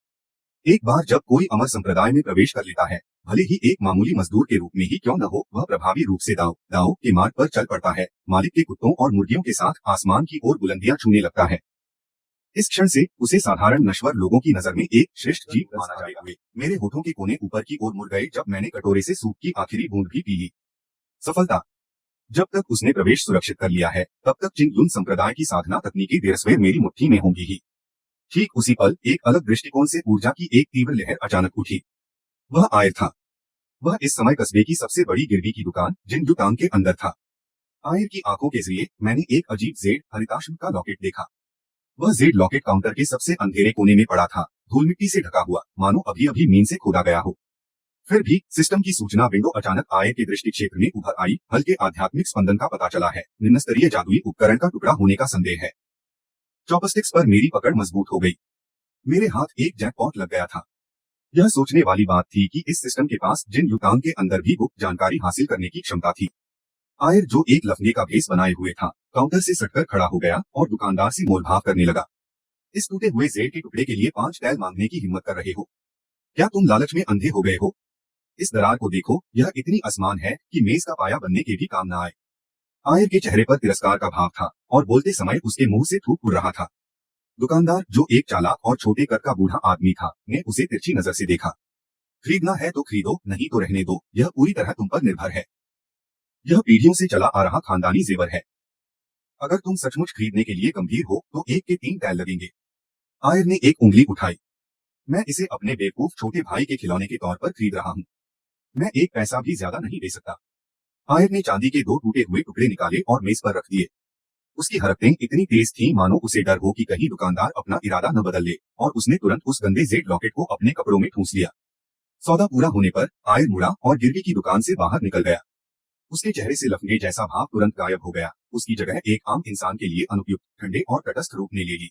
एक बार जब कोई अमर संप्रदाय में प्रवेश कर लेता है, भले ही एक मामूली मजदूर के रूप में ही क्यों न हो, वह प्रभावी रूप से दाव के मार्ग पर चल पड़ता है, मालिक के कुत्तों और मुर्गियों के साथ आसमान की ओर बुलंदियां छूने लगता है। इस क्षण से उसे साधारण नश्वर लोगों की नजर में एक श्रेष्ठ जीव माना जाएगा। मेरे होठों के कोने ऊपर की ओर मुड़ गए जब मैंने कटोरे से सूप की आखिरी बूंद भी पी ली। सफलता। जब तक उसने प्रवेश सुरक्षित कर लिया है, तब तक चिंगयुन संप्रदाय की साधना तकनीकी देर सवेर मेरी मुट्ठी में होंगी ही। ठीक उसी पल एक अलग दृष्टिकोण से ऊर्जा की एक तीव्र लहर अचानक उठी। वह आयर था। वह इस समय कस्बे की सबसे बड़ी गिरवी की दुकान जिनयुतांग के अंदर था। आयर की आंखों के जरिए मैंने एक अजीब जेड हरिताश्म का लॉकेट देखा। वह जेड लॉकेट काउंटर के सबसे अंधेरे कोने में पड़ा था, धूल मिट्टी से ढका हुआ, मानो अभी अभी मीन से खोदा गया हो। फिर भी सिस्टम की सूचना विंडो अचानक आयर के दृष्टि क्षेत्र में उभर आई। हल्के आध्यात्मिक स्पंदन का पता चला है, निम्न स्तरीय जादुई उपकरण का टुकड़ा होने का संदेह है। चॉपस्टिक्स पर मेरी पकड़ मजबूत हो गई। मेरे हाथ एक जैकपॉट लग गया था। यह सोचने वाली बात थी कि इस सिस्टम के पास जिनयुतांग के अंदर भी गुप्त जानकारी हासिल करने की क्षमता थी। आयर, जो एक लफंगे का भेस बनाए हुए था, काउंटर से सटकर खड़ा हो गया और दुकानदार से मोलभाव करने लगा। इस टूटे हुए जेड के टुकड़े के लिए 5 टैल मांगने की हिम्मत कर रहे हो? क्या तुम लालच में अंधे हो गए हो? इस दरार को देखो, यह इतनी आसान है कि मेज का पाया बनने के भी काम न आए। आयर के चेहरे पर तिरस्कार का भाव था और बोलते समय उसके मुंह से थूक उड़ रहा था। दुकानदार, जो एक चालाक और छोटे कद का बूढ़ा आदमी था, ने उसे तिरछी नजर से देखा। खरीदना है तो खरीदो, नहीं तो रहने दो, यह पूरी तरह तुम पर निर्भर है। यह पीढ़ियों से चला आ रहा खानदानी जेवर है। अगर तुम सचमुच खरीदने के लिए गंभीर हो तो 1 के 3 टैल लगेंगे। आयर ने एक उंगली उठाई। मैं इसे अपने बेवकूफ छोटे भाई के खिलौने के तौर पर खरीद रहा हूँ। मैं 1 पैसा भी ज्यादा नहीं दे सकता। आयर ने चांदी के 2 टूटे हुए टुकड़े निकाले और मेज पर रख दिए। उसकी हरकतें इतनी तेज थीं मानो उसे डर हो कि कहीं दुकानदार अपना इरादा न बदल ले, और उसने तुरंत उस गंदे जेड लॉकेट को अपने कपड़ों में ठूंस लिया। सौदा पूरा होने पर आयर मुड़ा और गिरवी की दुकान से बाहर निकल गया। उसके चेहरे से लफंगे जैसा भाव तुरंत गायब हो गया। उसकी जगह एक आम इंसान के लिए अनुपयुक्त, ठंडे और तटस्थ रूप ने ले ली।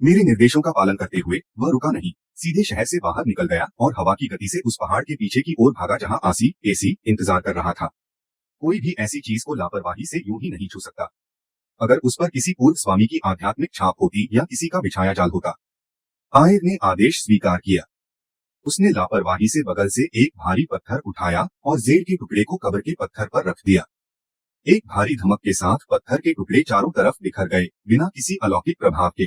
मेरे निर्देशों का पालन करते हुए वह रुका नहीं, सीधे शहर से बाहर निकल गया और हवा की गति से उस पहाड़ के पीछे की ओर भागा जहां एसी इंतजार कर रहा था। कोई भी ऐसी चीज को लापरवाही से यूं ही नहीं छू सकता। अगर उस पर किसी पूर्व स्वामी की आध्यात्मिक छाप होती या किसी का बिछाया जाल होता। आयर ने आदेश स्वीकार किया। उसने लापरवाही से बगल से एक भारी पत्थर उठाया और जेर के टुकड़े को कब्र के पत्थर पर रख दिया। एक भारी धमक के साथ पत्थर के टुकड़े चारों तरफ बिखर गए, बिना किसी अलौकिक प्रभाव के।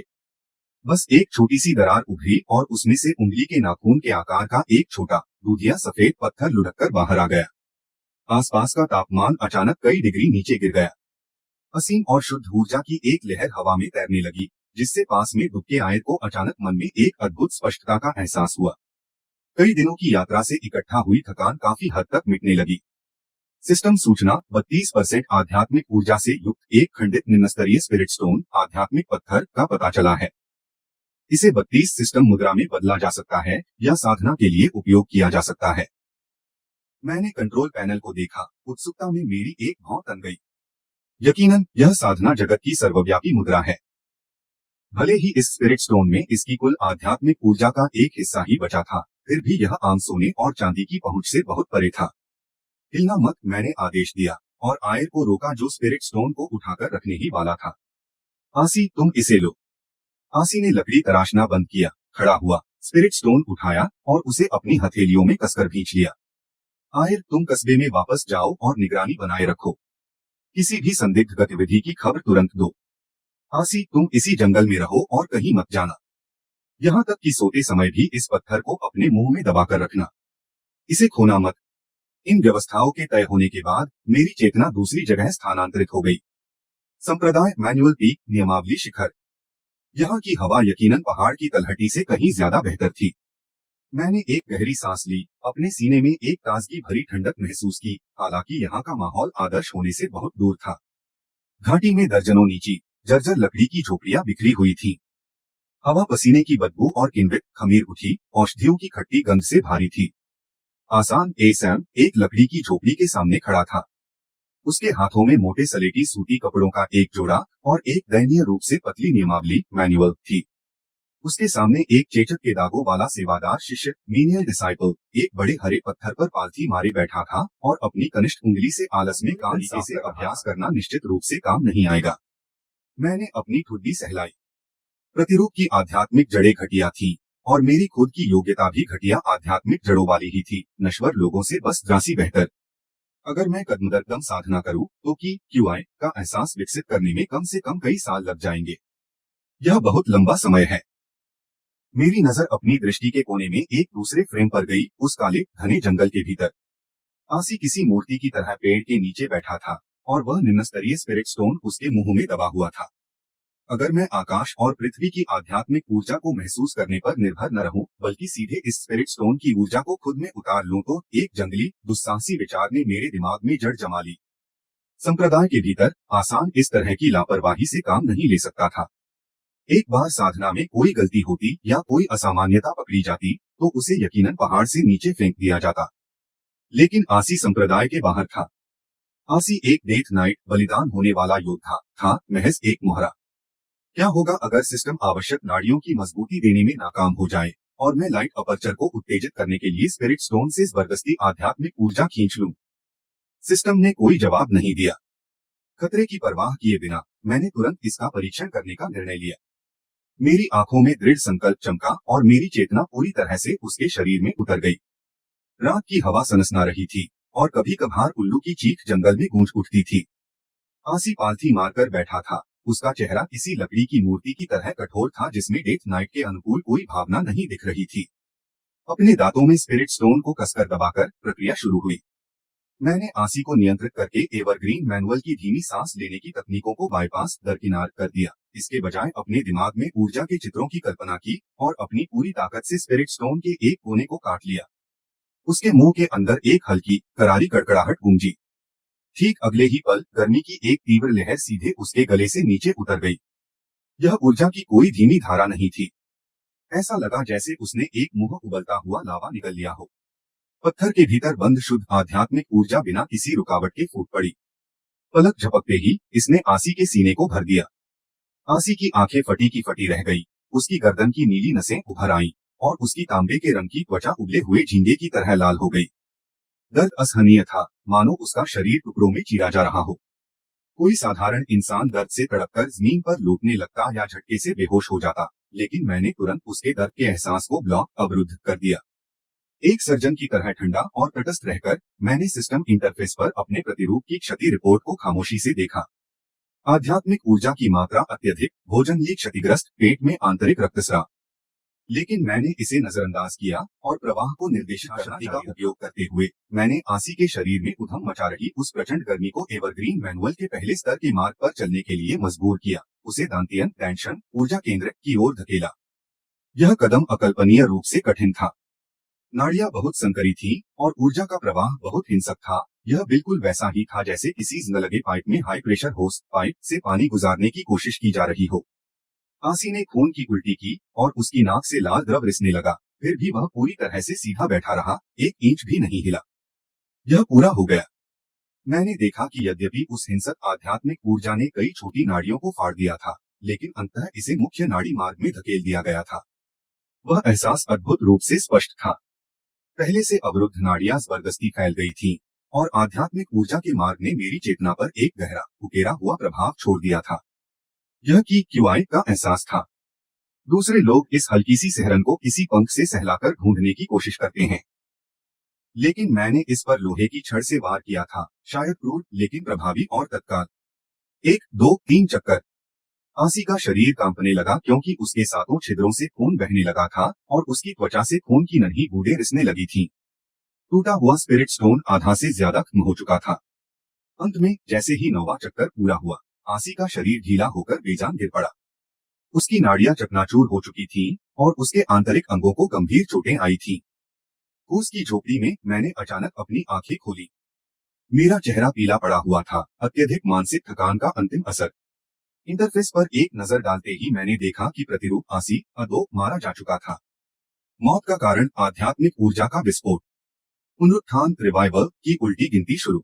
बस एक छोटी सी दरार उभरी और उसमें से उंगली के नाखून के आकार का एक छोटा दूधिया सफेद पत्थर लुढ़क कर बाहर आ गया। आसपास का तापमान अचानक कई डिग्री नीचे गिर गया। असीम और शुद्ध ऊर्जा की एक लहर हवा में तैरने लगी, जिससे पास में डुबके आयर को अचानक मन में एक अद्भुत स्पष्टता का एहसास हुआ। कई दिनों की यात्रा से इकट्ठा हुई थकान काफी हद तक मिटने लगी। सिस्टम सूचना 32% आध्यात्मिक ऊर्जा से युक्त एक खंडित निम्न स्तरीय स्पिरिट स्टोन आध्यात्मिक पत्थर का पता चला है। इसे 32 सिस्टम मुद्रा में बदला जा सकता है या साधना के लिए उपयोग किया जा सकता है। मैंने कंट्रोल पैनल को देखा, उत्सुकता में मेरी एक भौं तन गई। यकीनन यह साधना जगत की सर्वव्यापी मुद्रा है। भले ही इस स्पिरिट स्टोन में इसकी कुल आध्यात्मिक ऊर्जा का एक हिस्सा ही बचा था, फिर भी यह आम सोने और चांदी की पहुंच से बहुत परे था। हिलना मत, मैंने आदेश दिया और आयर को रोका जो स्पिरिट स्टोन को उठाकर रखने ही वाला था। आसी, तुम इसे लो। आसी ने लकड़ी तराशना बंद किया, खड़ा हुआ, स्पिरिट स्टोन उठाया और उसे अपनी हथेलियों में कसकर खींच लिया। आयर, तुम कस्बे में वापस जाओ और निगरानी बनाए रखो। किसी भी संदिग्ध गतिविधि की खबर तुरंत दो। आसी, तुम इसी जंगल में रहो और कहीं मत जाना। यहाँ तक कि सोते समय भी इस पत्थर को अपने मुंह में दबाकर रखना। इसे खोना मत। इन व्यवस्थाओं के तय होने के बाद मेरी चेतना दूसरी जगह स्थानांतरित हो गई। संप्रदाय मैनुअल पीक नियमावली शिखर। यहाँ की हवा यकीनन पहाड़ की तलहटी से कहीं ज्यादा बेहतर थी। मैंने एक गहरी सांस ली, अपने सीने में एक ताजगी भरी ठंडक महसूस की। हालांकि यहाँ का माहौल आदर्श होने से बहुत दूर था। घाटी में दर्जनों नीची जर्जर लकड़ी की झोपड़ियां बिखरी हुई थीं। हवा पसीने की बदबू और किण्वित खमीर उठी औषधियों की खट्टी गंध से भारी थी। आसान सैम एक लकड़ी की झोपड़ी के सामने खड़ा था। उसके हाथों में मोटे सलेटी सूती कपड़ों का एक जोड़ा और एक दयनीय रूप से पतली नियमावली मैनुअल थी। उसके सामने एक चेचक के दागों वाला सेवादार शिष्य मीनियल डिसाइपल एक बड़े हरे पत्थर पर पालथी मारे बैठा था और अपनी कनिष्ठ उंगली से आलस में कान से अभ्यास करना निश्चित रूप से काम नहीं आएगा। मैंने अपनी ठुड्डी सहलाई। प्रतिरूप की आध्यात्मिक जड़ें घटिया थीं और मेरी खुद की योग्यता भी घटिया आध्यात्मिक जड़ों वाली ही थी। नश्वर लोगों से बस द्रासी बेहतर। अगर मैं कदम दर कदम साधना करूं तो QI का एहसास विकसित करने में कम से कम कई साल लग जाएंगे। यह बहुत लंबा समय है। मेरी नजर अपनी दृष्टि के कोने में एक दूसरे फ्रेम पर गई, उस काले घने जंगल के भीतर। आसी किसी मूर्ति की तरह पेड़ के नीचे बैठा था और वह निम्न स्तरीय स्पिरिट स्टोन उसके मुंह में दबा हुआ था। अगर मैं आकाश और पृथ्वी की आध्यात्मिक ऊर्जा को महसूस करने पर निर्भर न रहूं, बल्कि सीधे इस स्पिरिट स्टोन की ऊर्जा को खुद में उतार लूं, तो एक जंगली दुस्साहसी विचार ने मेरे दिमाग में जड़ जमा ली। संप्रदाय के भीतर आसान इस तरह की लापरवाही से काम नहीं ले सकता था। एक बार साधना में कोई गलती होती या कोई असामान्यता पकड़ी जाती तो उसे यकीनन पहाड़ से नीचे फेंक दिया जाता। लेकिन आसी संप्रदाय के बाहर था। आसी एक डेथ नाइट बलिदान होने वाला योद्धा था, महज एक मोहरा। क्या होगा अगर सिस्टम आवश्यक नाड़ियों की मजबूती देने में नाकाम हो जाए और मैं लाइट अपर्चर को उत्तेजित करने के लिए स्पिरिट स्टोन से जबरदस्ती आध्यात्मिक ऊर्जा खींच लूं? सिस्टम ने कोई जवाब नहीं दिया। खतरे की परवाह किए बिना मैंने तुरंत इसका परीक्षण करने का निर्णय लिया। मेरी आंखों में दृढ़ संकल्प चमका और मेरी चेतना पूरी तरह से उसके शरीर में उतर गई। रात की हवा सनसना रही थी और कभी कभार उल्लू की चीख जंगल में गूंज उठती थी। आसी पालथी मारकर बैठा था। उसका चेहरा किसी लकड़ी की मूर्ति की तरह कठोर था जिसमें डेथ नाइट के अनुकूल कोई भावना नहीं दिख रही थी। अपने दांतों में स्पिरिट स्टोन को कसकर दबाकर प्रक्रिया शुरू हुई। मैंने आसी को नियंत्रित करके एवरग्रीन मैनुअल की धीमी सांस लेने की तकनीकों को बाईपास दरकिनार कर दिया। इसके बजाय अपने दिमाग में ऊर्जा के चित्रों की कल्पना की और अपनी पूरी ताकत से स्पिरिट स्टोन के एक कोने को काट लिया। उसके मुंह के अंदर एक हल्की करारी कड़कड़ाहट गूंजी। ठीक अगले ही पल गर्मी की एक तीव्र लहर सीधे उसके गले से नीचे उतर गई। यह ऊर्जा की कोई धीमी धारा नहीं थी। ऐसा लगा जैसे उसने एक मुंह उबलता हुआ लावा निकल लिया हो। पत्थर के भीतर बंद शुद्ध आध्यात्मिक ऊर्जा बिना किसी रुकावट के फूट पड़ी। पलक झपकते ही इसने आसी के सीने को भर दिया। आसी की आंखें फटी की फटी रह गई। उसकी गर्दन की नीली नसें उभर आईं और उसकी तांबे के रंग की त्वचा उबले हुए झींगे की तरह लाल हो गई। दर्द असहनीय था, मानो उसका शरीर टुकड़ों में चीरा जा रहा हो। कोई साधारण इंसान दर्द से तड़पकर जमीन पर लौटने लगता या झटके से बेहोश हो जाता, लेकिन मैंने तुरंत उसके दर्द के एहसास को अवरुद्ध कर दिया। एक सर्जन की तरह ठंडा और तटस्थ रहकर मैंने सिस्टम इंटरफेस पर अपने प्रतिरूप की क्षति रिपोर्ट को खामोशी से देखा। आध्यात्मिक ऊर्जा की मात्रा अत्यधिक, भोजन ली क्षतिग्रस्त, पेट में आंतरिक रक्तस्राव। लेकिन मैंने इसे नजरअंदाज किया और प्रवाह को निर्देशित शक्ति का उपयोग करते हुए मैंने आसी के शरीर में उधम मचा रही उस प्रचंड गर्मी को एवरग्रीन मैनुअल के पहले स्तर के मार्ग पर चलने के लिए मजबूर किया। उसे दांतियन टेंशन ऊर्जा केंद्र की ओर धकेला। यह कदम अकल्पनीय रूप से कठिन था। नाड़ियां बहुत संकरी थी और ऊर्जा का प्रवाह बहुत हिंसक था। यह बिल्कुल वैसा ही था जैसे किसी जंग लगे पाइप में हाई प्रेशर होस पाइप से पानी गुजारने की कोशिश की जा रही हो। आसी ने खून की उल्टी की और उसकी नाक से लाल द्रव रिसने लगा, फिर भी वह पूरी तरह से सीधा बैठा रहा, एक इंच भी नहीं हिला। यह पूरा हो गया। मैंने देखा कि यद्यपि उस हिंसक आध्यात्मिक ऊर्जा ने कई छोटी नाड़ियों को फाड़ दिया था, लेकिन अंततः इसे मुख्य नाड़ी मार्ग में धकेल दिया गया था। वह एहसास अद्भुत रूप से स्पष्ट था। पहले से अवरुद्ध नाड़ियां जबरदस्ती फैल गई थीं और आध्यात्मिक ऊर्जा के मार्ग ने मेरी चेतना पर एक गहरा, उकेरा हुआ प्रभाव छोड़ दिया था। यह की क्यूआई का एहसास था। दूसरे लोग इस हल्की सी सहरन को किसी पंख से सहलाकर ढूंढने की कोशिश करते हैं, लेकिन मैंने इस पर लोहे की छड़ से वार किया था, शायद क्रूर लेकिन प्रभावी और तत्काल। 1, 2, 3 चक्कर। आसी का शरीर कांपने लगा क्योंकि उसके सातों छिद्रों से खून बहने लगा था और उसकी त्वचा से खून की नन्ही बूंदें रिसने लगी थीं। टूटा हुआ स्पिरिट स्टोन आधा से ज्यादा खत्म हो चुका था। अंत में जैसे ही 9वां चक्कर पूरा हुआ, आसी का शरीर ढीला होकर बेजान गिर पड़ा। उसकी नाड़ियां चकनाचूर हो चुकी थीं और उसके आंतरिक अंगों को गंभीर चोटें आई थीं। उसकी झोपड़ी में मैंने अचानक अपनी आंखें खोली। मेरा चेहरा पीला पड़ा हुआ था, अत्यधिक मानसिक थकान का अंतिम असर। इंटरफेस पर एक नजर डालते ही मैंने देखा कि प्रतिरूप आसी अदो मारा जा चुका था। मौत का कारण आध्यात्मिक ऊर्जा का विस्फोट। पुनरुत्थान रिवाइवल की उल्टी गिनती शुरू।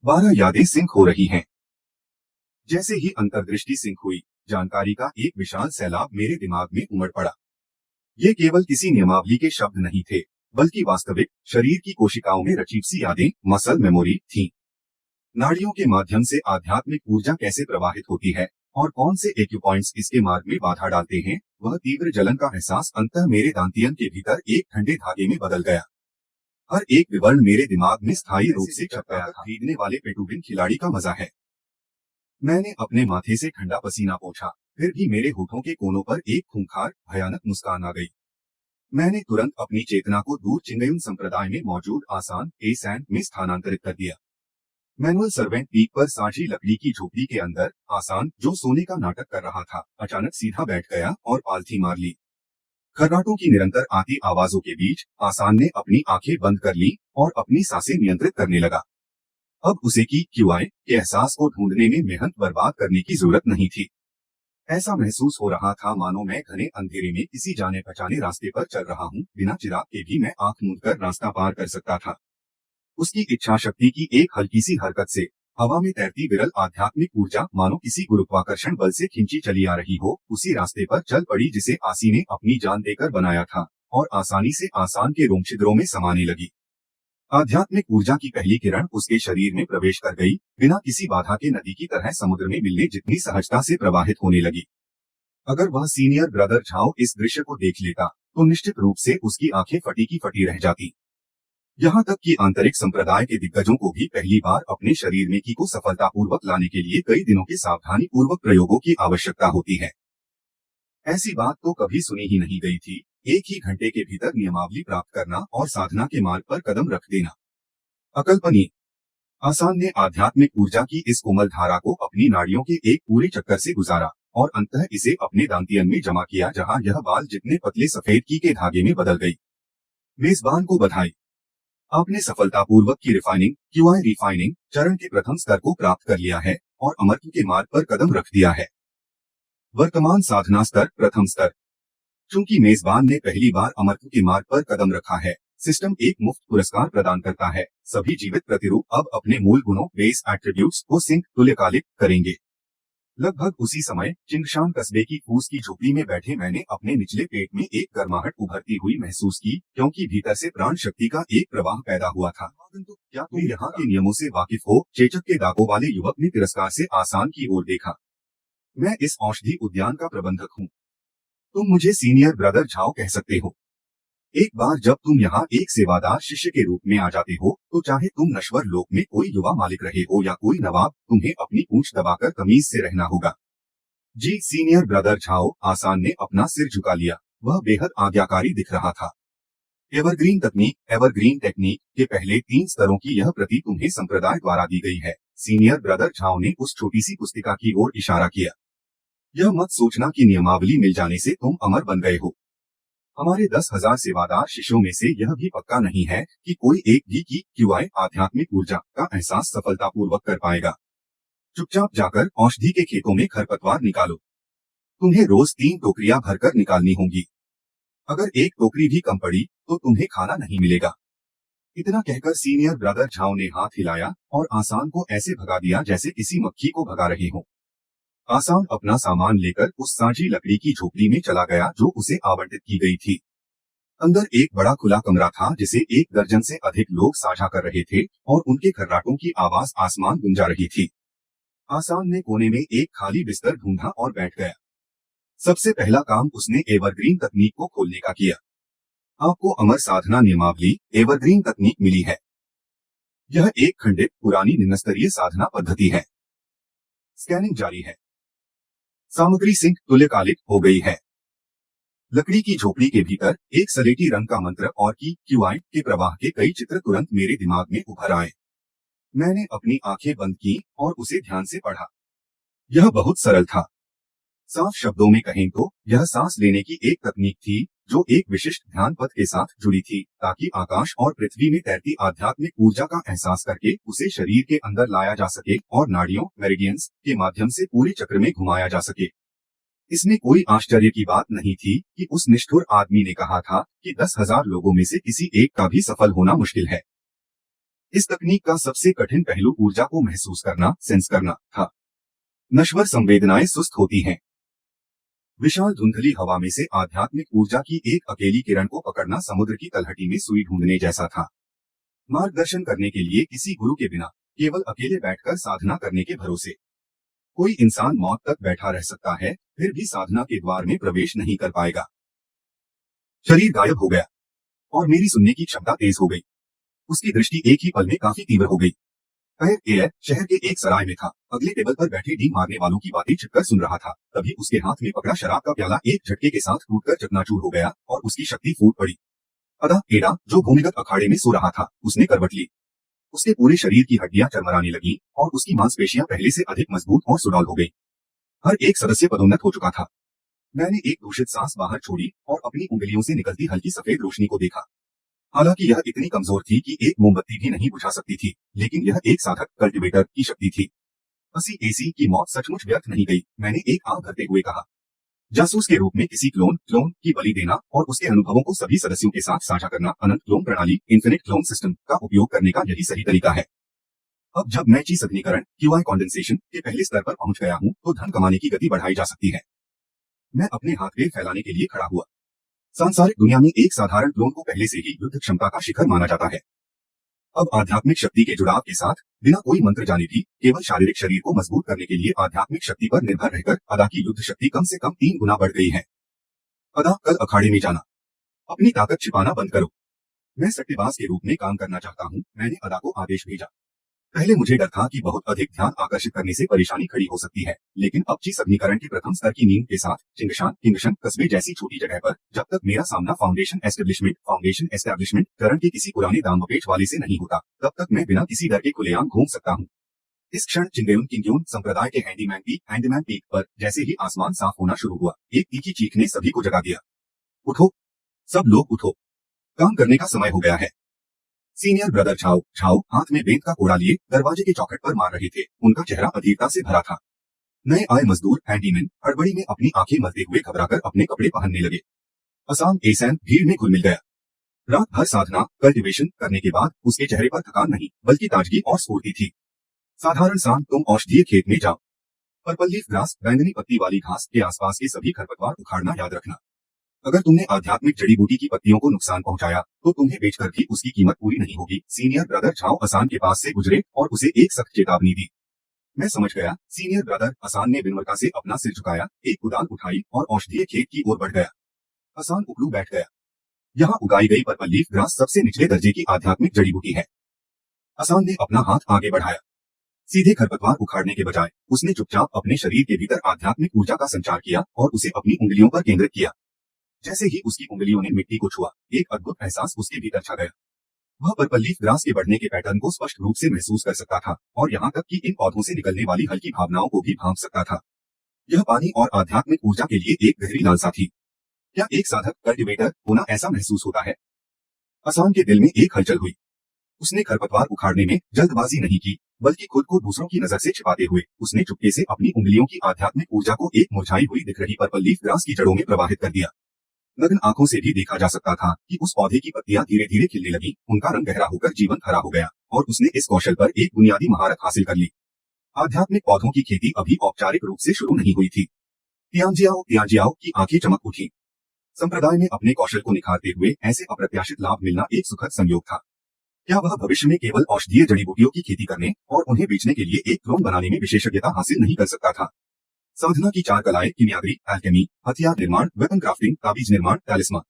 12 यादें सिंक हो रही हैं। जैसे ही अंतर्दृष्टि सिंक हुई, जानकारी का एक विशाल सैलाब मेरे दिमाग में उमड़ पड़ा। ये केवल किसी नियमावली के शब्द नहीं थे, बल्कि वास्तविक शरीर की कोशिकाओं में रचित सी यादें, मसल मेमोरी थीं। नाड़ियों के माध्यम से आध्यात्मिक ऊर्जा कैसे प्रवाहित होती है और कौन से एक्यूपॉइंट्स इसके मार्ग में बाधा डालते हैं, वह तीव्र जलन का एहसास अंततः मेरे दांतियन के भीतर एक ठंडे धागे में बदल गया। हर एक विवरण मेरे दिमाग में स्थायी रूप से छप गया था। खरीदने वाले पेटुबिन खिलाड़ी का मजा है। मैंने अपने माथे से ठंडा पसीना पोंछा, फिर भी मेरे होठों के कोनों पर एक खूंखार, भयानक मुस्कान आ गई। मैंने तुरंत अपनी चेतना को दूर चिंगयुन संप्रदाय में मौजूद आसान एसैंड में स्थानांतरित कर दिया। मैनुअल सर्वेंट पीक पर साझी लकड़ी की झोपड़ी के अंदर आसान, जो सोने का नाटक कर रहा था, अचानक सीधा बैठ गया और पालथी मार ली। खर्राटों की निरंतर आती आवाजों के बीच आसान ने अपनी आंखें बंद कर ली और अपनी सांसें नियंत्रित करने लगा। अब उसे की क्यूआई के एहसास को ढूंढने में मेहनत बर्बाद करने की जरूरत नहीं थी। ऐसा महसूस हो रहा था मानो मैं घने अंधेरे में किसी जाने पहचाने रास्ते पर चल रहा हूँ, बिना चिराग के भी मैं आंख मूंद कर रास्ता पार कर सकता था। उसकी इच्छा शक्ति की एक हल्की सी हरकत से हवा में तैरती विरल आध्यात्मिक ऊर्जा मानो किसी गुरुत्वाकर्षण बल से खींची चली आ रही हो, उसी रास्ते पर चल पड़ी जिसे आसी ने अपनी जान देकर बनाया था और आसानी से आसान के रोमछिद्रों में समाने लगी। आध्यात्मिक ऊर्जा की पहली किरण उसके शरीर में प्रवेश कर गई, बिना किसी बाधा के नदी की तरह समुद्र में मिलने जितनी सहजता से प्रवाहित होने लगी। अगर वह सीनियर ब्रदर झाओ इस दृश्य को देख लेता, तो निश्चित रूप से उसकी आंखें फटी की फटी रह जाती। यहाँ तक कि आंतरिक संप्रदाय के दिग्गजों को भी पहली बार अपने शरीर में की को सफलतापूर्वक लाने के लिए कई दिनों के सावधानी पूर्वक प्रयोगों की आवश्यकता होती है। ऐसी बात तो कभी सुनी ही नहीं गई थी। एक ही घंटे के भीतर नियमावली प्राप्त करना और साधना के मार्ग पर कदम रख देना। अकल्पनीय। आसान ने आध्यात्मिक ऊर्जा की इस कोमल धारा को अपनी नाड़ियों के एक पूरे चक्कर से गुजारा और अंततः इसे अपने दांतियन में जमा किया, जहां यह बाल जितने पतले सफेद की के धागे में बदल गई। मेजबान को बधाई। आपने सफलतापूर्वक की रिफाइनिंग क्यूआई रिफाइनिंग चरण के प्रथम स्तर को प्राप्त कर लिया है और अमरत्व के मार्ग पर कदम रख दिया है। वर्तमान साधना स्तर प्रथम स्तर। चूंकि मेजबान ने पहली बार अमरत्व के मार्ग पर कदम रखा है, सिस्टम एक मुफ्त पुरस्कार प्रदान करता है। सभी जीवित प्रतिरूप अब अपने मूल गुणों बेस एट्रीब्यूट्स को सिंक तुल्यकालिक करेंगे। लगभग उसी समय चिंगशान कस्बे की फूस की झोपड़ी में बैठे मैंने अपने निचले पेट में एक गर्माहट उभरती हुई महसूस की, क्योंकि भीतर से प्राण शक्ति का एक प्रवाह पैदा हुआ था। क्या तुम यहाँ के नियमों से वाकिफ हो? चेचक के दागों वाले युवक ने तिरस्कार से आसान की ओर देखा। मैं इस औषधि उद्यान का प्रबंधक हूँ। तुम मुझे सीनियर ब्रदर झाओ कह सकते हो। एक बार जब तुम यहाँ एक सेवादार शिष्य के रूप में आ जाते हो, तो चाहे तुम नश्वर लोक में कोई युवा मालिक रहे हो या कोई नवाब, तुम्हें अपनी पूंछ दबाकर तमीज से रहना होगा। जी सीनियर ब्रदर झाओ, आसान ने अपना सिर झुका लिया। वह बेहद आज्ञाकारी दिख रहा था। एवरग्रीन टेक्निक के पहले 3 स्तरों की यह प्रति तुम्हें संप्रदाय द्वारा दी गई है। सीनियर ब्रदर झाओ ने उस छोटी सी पुस्तिका की ओर इशारा किया। यह मत सोचना कि नियमावली मिल जाने से तुम अमर बन गए हो। हमारे 10,000 सेवादार शिष्यों में से यह भी पक्का नहीं है कि कोई एक भी की QI आध्यात्मिक ऊर्जा का एहसास सफलतापूर्वक कर पाएगा। चुपचाप जाकर औषधि के खेतों में खरपतवार निकालो। तुम्हें रोज 3 टोकरियां भरकर निकालनी होंगी। अगर एक टोकरी भी कम पड़ी तो तुम्हें खाना नहीं मिलेगा। इतना कहकर सीनियर ब्रदर झाओ ने हाथ हिलाया और आसान को ऐसे भगा दिया जैसे किसी मक्खी को भगा रहे हो। आसान अपना सामान लेकर उस सांझी लकड़ी की झोपड़ी में चला गया जो उसे आवंटित की गई थी। अंदर एक बड़ा खुला कमरा था जिसे 1 दर्जन से अधिक लोग साझा कर रहे थे और उनके खर्राटों की आवाज आसमान गुंजा रही थी। आसान ने कोने में एक खाली बिस्तर ढूंढा और बैठ गया। सबसे पहला काम उसने एवरग्रीन तकनीक को खोलने का किया। आपको अमर साधना नियमावली एवरग्रीन तकनीक मिली है। यह एक खंडित पुरानी निम्नस्तरीय साधना पद्धति है। स्कैनिंग जारी है। सामग्री सिंक तुल्यकालिक हो गई है। लकड़ी की झोपड़ी के भीतर एक सलेटी रंग का मंत्र और QI के प्रवाह के कई चित्र तुरंत मेरे दिमाग में उभर आए। मैंने अपनी आंखें बंद की और उसे ध्यान से पढ़ा। यह बहुत सरल था। साफ शब्दों में कहें तो यह सांस लेने की एक तकनीक थी जो एक विशिष्ट ध्यान पथ के साथ जुड़ी थी, ताकि आकाश और पृथ्वी में तैरती आध्यात्मिक ऊर्जा का एहसास करके उसे शरीर के अंदर लाया जा सके और नाड़ियों मेरिडियंस के माध्यम से पूरे चक्र में घुमाया जा सके। इसमें कोई आश्चर्य की बात नहीं थी कि उस निष्ठुर आदमी ने कहा था कि 10,000 लोगों में से किसी एक का भी सफल होना मुश्किल है। इस तकनीक का सबसे कठिन पहलू ऊर्जा को महसूस करना, सेंस करना था। नश्वर संवेदनाएं सुस्त होती हैं। विशाल धुंधली हवा में से आध्यात्मिक ऊर्जा की एक अकेली किरण को पकड़ना समुद्र की तलहटी में सुई ढूंढने जैसा था। मार्गदर्शन करने के लिए किसी गुरु के बिना केवल अकेले बैठकर साधना करने के भरोसे कोई इंसान मौत तक बैठा रह सकता है, फिर भी साधना के द्वार में प्रवेश नहीं कर पाएगा। शरीर गायब हो गया और मेरी सुनने की क्षमता तेज हो गई। उसकी दृष्टि एक ही पल में काफी तीव्र हो गई। शहर के एक सराय में था। अगले टेबल पर बैठे डी मारने वालों की बातें छिपकर सुन रहा था। तभी उसके हाथ में पकड़ा शराब का प्याला एक झटके के साथ टूटकर चकनाचूर हो गया और उसकी शक्ति फूट पड़ी। अदा एडा जो भूमिगत अखाड़े में सो रहा था, उसने करवट ली। उसके पूरे शरीर की हड्डियां चरमराने लगी और उसकी मांसपेशियां पहले से अधिक मजबूत और सुडौल हो गई। हर एक सदस्य पदोन्नत हो चुका था। मैंने एक दूषित सांस बाहर छोड़ी और अपनी उंगलियों से निकलती हल्की सफेद रोशनी को देखा। हालांकि यह इतनी कमजोर थी कि एक मोमबत्ती भी नहीं बुझा सकती थी, लेकिन यह एक साधक कल्टिवेटर की शक्ति थी। एसी की मौत सचमुच व्यर्थ नहीं गई, मैंने एक आंख भरते हुए कहा। जासूस के रूप में किसी क्लोन की बलि देना और उसके अनुभवों को सभी सदस्यों के साथ साझा करना, अनंत क्लोन प्रणाली इन्फिनिट क्लोन सिस्टम का उपयोग करने का यही सही तरीका है। अब जब मैं सघनीकरण QI कंडेंसेशन के पहले स्तर पर पहुंच गया हूं, तो धन कमाने की गति बढ़ाई जा सकती है। मैं अपने हाथ पैर फैलाने के लिए खड़ा हुआ। सांसारिक दुनिया में एक साधारण क्लोन को पहले से ही युद्ध क्षमता का शिखर माना जाता है। अब आध्यात्मिक शक्ति के जुड़ाव के साथ बिना कोई मंत्र जाने भी केवल शारीरिक शरीर को मजबूत करने के लिए आध्यात्मिक शक्ति पर निर्भर रहकर अदा की युद्ध शक्ति कम से कम 3 गुना बढ़ गई है। अदा, कल अखाड़े में जाना। अपनी ताकत छिपाना बंद करो। मैं सट्टेबाज के रूप में काम करना चाहता हूँ, मैंने अदा को आदेश भेजा। पहले मुझे डर था कि बहुत अधिक ध्यान आकर्षित करने से परेशानी खड़ी हो सकती है, लेकिन अब सघनीकरण के प्रथम स्तर की नींव के साथ किंगशन कस्बे जैसी छोटी जगह पर जब तक मेरा सामना फाउंडेशन एस्टेब्लिशमेंट करण के किसी पुराने दामपेच वाले से नहीं होता, तब तक मैं बिना किसी डर के खुलेआम घूम सकता हूँ। इस क्षण किंग्यून संप्रदाय के हैंडीमैन पीक पर जैसे ही आसमान साफ होना शुरू हुआ, एक तीखी चीख ने सभी को जगा दिया। उठो, सब लोग उठो, काम करने का समय हो गया है। सीनियर ब्रदर झाओ हाथ में बेंत का कोड़ा लिए दरवाजे के चौखट पर मार रहे थे। उनका चेहरा अधीरता से भरा था। नए आए मजदूर हैंडीमैन हड़बड़ी में अपनी आंखें मलते हुए घबराकर अपने कपड़े पहनने लगे। एसैन भीड़ में घुल मिल गया। रात भर साधना कल्टिवेशन करने के बाद उसके चेहरे पर थकान नहीं बल्कि ताजगी और स्फूर्ति थी। साधारण सान, तुम औषधीय खेत में जाओ। पर्पल लीफ ग्रास, बैंगनी पत्ती वाली घास के आसपास के सभी खरपतवार उखाड़ना याद रखना। अगर तुमने आध्यात्मिक जड़ी बूटी की पत्तियों को नुकसान पहुंचाया तो तुम्हें बेचकर भी उसकी कीमत पूरी नहीं होगी। सीनियर ब्रदर झाओ असान के पास से गुजरे और उसे एक सख्त चेतावनी दी। मैं समझ गया। सीनियर ब्रदर असान ने विनम्रता से अपना सिर झुकाया, एक कुदाल उठाई और औषधीय खेत की ओर बढ़ गया। असान उकलू बैठ गया। यहाँ उगाई गई पर्पल लीफ ग्रास सबसे निचले दर्जे की आध्यात्मिक जड़ी बूटी है। असान ने अपना हाथ आगे बढ़ाया। सीधे खरपतवार उखाड़ने के बजाय उसने चुपचाप अपने शरीर के भीतर आध्यात्मिक ऊर्जा का संचार किया और उसे अपनी उंगलियों पर केंद्रित किया। जैसे ही उसकी उंगलियों ने मिट्टी को छुआ, एक अद्भुत एहसास उसके भीतर छा गया। वह पर्पल लीफ ग्रास के बढ़ने के पैटर्न को स्पष्ट रूप से महसूस कर सकता था और यहाँ तक कि इन पौधों से निकलने वाली हल्की भावनाओं को भी भांप सकता था। यह पानी और आध्यात्मिक ऊर्जा के लिए एक गहरी लालसा थी। क्या एक साधक कल्टिवेटर होना ऐसा महसूस होता है? असान के दिल में एक हलचल हुई। उसने खरपतवार उखाड़ने में जल्दबाजी नहीं की, बल्कि खुद को दूसरों की नजर से छिपाते हुए उसने चुपके से अपनी उंगलियों की आध्यात्मिक ऊर्जा को एक मुरझाई हुई दिख रही पर्पल लीफ ग्रास की जड़ों में प्रवाहित कर दिया। नग्न आंखों से भी देखा जा सकता था कि उस पौधे की पत्तियां धीरे धीरे खिलने लगी, उनका रंग गहरा होकर जीवंत हरा हो गया और उसने इस कौशल पर एक बुनियादी महारत हासिल कर ली। आध्यात्मिक पौधों की खेती अभी औपचारिक रूप से शुरू नहीं हुई थी। तियांजियाओ की आंखें चमक उठी। संप्रदाय में अपने कौशल को निखारते हुए ऐसे अप्रत्याशित लाभ मिलना एक सुखद संयोग था। क्या वह भविष्य में केवल औषधीय जड़ी बूटियों की खेती करने और उन्हें बेचने के लिए एक क्लोन बनाने में विशेषज्ञता हासिल नहीं कर सकता था? साधना की चार कलाएं, किमियागरी, एल्केमी, हथियार निर्माण, वेपन क्राफ्टिंग, ताबीज निर्माण, टैलिस्मान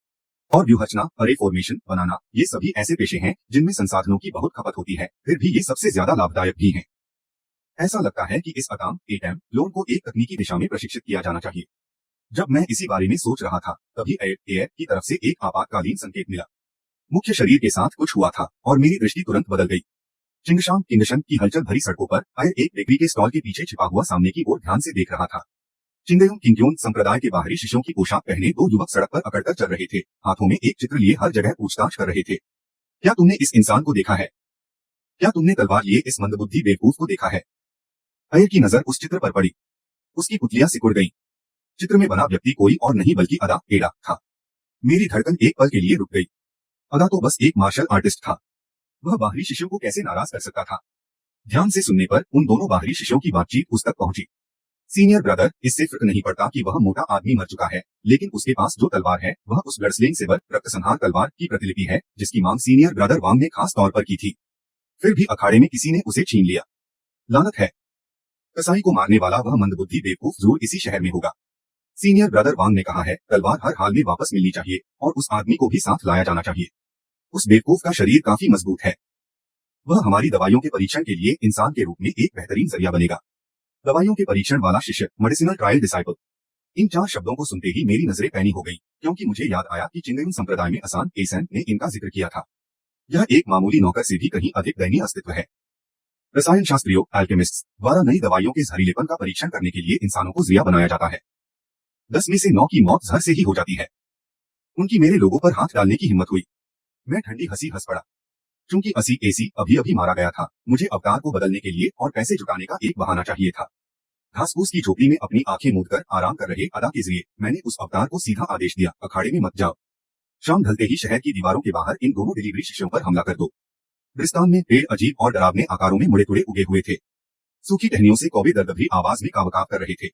और व्यूहरचना, अरे फॉर्मेशन बनाना, ये सभी ऐसे पेशे हैं जिनमें संसाधनों की बहुत खपत होती है, फिर भी ये सबसे ज्यादा लाभदायक भी हैं। ऐसा लगता है कि इस एटम क्लोन को एक तकनीकी दिशा में प्रशिक्षित किया जाना चाहिए। जब मैं इसी बारे में सोच रहा था तभी एयर की तरफ से एक आपातकालीन संकेत मिला। मुख्य शरीर के साथ कुछ हुआ था और मेरी दृष्टि तुरंत बदल गई। चिंगशांग किंगशन की हलचल भरी सड़कों पर आए एक बेकरी के स्टॉल के पीछे छिपा हुआ सामने की ओर ध्यान से देख रहा था। चिंगयुन किंग्योन संप्रदाय के बाहरी शिष्यों की पोशाक पहने दो युवक सड़क पर अकड़कर चल रहे थे, हाथों में एक चित्र लिए हर जगह पूछताछ कर रहे थे। क्या तुमने इस इंसान को देखा है? क्या तुमने तलवार लिए इस मंदबुद्धि बेवकूफ को देखा है? अयर की नजर उस चित्र पर पड़ी। उसकी पुतलियां सिकुड़ गईं। चित्र में बना व्यक्ति कोई और नहीं बल्कि अदा एडा था। मेरी धड़कन एक पल के लिए रुक गई। अदा तो बस एक मार्शल आर्टिस्ट था। वह बाहरी शिष्यों को कैसे नाराज कर सकता था? ध्यान से सुनने पर उन दोनों बाहरी शिष्यों की बातचीत उस तक पहुंची। सीनियर ब्रदर, इससे फर्क नहीं पड़ता कि वह मोटा आदमी मर चुका है, लेकिन उसके पास जो तलवार है वह उस ब्लडस्लेइंग सेबर रक्तसंहार तलवार की प्रतिलिपि है जिसकी मांग सीनियर ब्रदर वांग ने खास तौर पर की थी। फिर भी अखाड़े में किसी ने उसे छीन लिया। लानत है। कसाई को मारने वाला वह मंदबुद्धि बेवकूफ जरूर इसी शहर में होगा। सीनियर ब्रदर वांग ने कहा है, तलवार हर हाल में वापस मिलनी चाहिए और उस आदमी को भी साथ लाया जाना चाहिए। उस बेवकूफ का शरीर काफी मजबूत है। वह हमारी दवाइयों के परीक्षण के लिए इंसान के रूप में एक बेहतरीन जरिया बनेगा। दवाइयों के परीक्षण वाला शिष्य, मेडिसिनल ट्रायल डिसाइपल। इन चार शब्दों को सुनते ही मेरी नजरें पैनी हो गई, क्योंकि मुझे याद आया कि चिंगयुन संप्रदाय में असान एसन ने इनका जिक्र किया था। यह एक मामूली नौकर से भी कहीं अधिक दयनीय अस्तित्व है। रसायन शास्त्रियों एल्केमिस्ट्स द्वारा नई दवाइयों के जहरीलेपन का परीक्षण करने के लिए इंसानों को जिया बनाया जाता है। 10 में से 9 की मौत जहर से ही हो जाती है। उनकी मेरे लोगों पर हाथ डालने की हिम्मत हुई। मैं ठंडी हंसी हंस पड़ा। चूंकि एसी अभी अभी मारा गया था, मुझे अवतार को बदलने के लिए और पैसे जुटाने का एक बहाना चाहिए था। घास-फूस की झोपड़ी में अपनी आंखें मूंदकर आराम कर रहे अदा के जरिए मैंने उस अवतार को सीधा आदेश दिया, अखाड़े में मत जाओ। शाम ढलते ही शहर की दीवारों के बाहर इन दोनों डिलीवरी शिष्यों पर हमला कर दो। ब्रिस्तान में पेड़ अजीब और डरावने आकारों में मुड़े तुड़े उगे हुए थे। सूखी टहनियों से कौवे दर्दभरी आवाज में कावकाव कर रहे थे।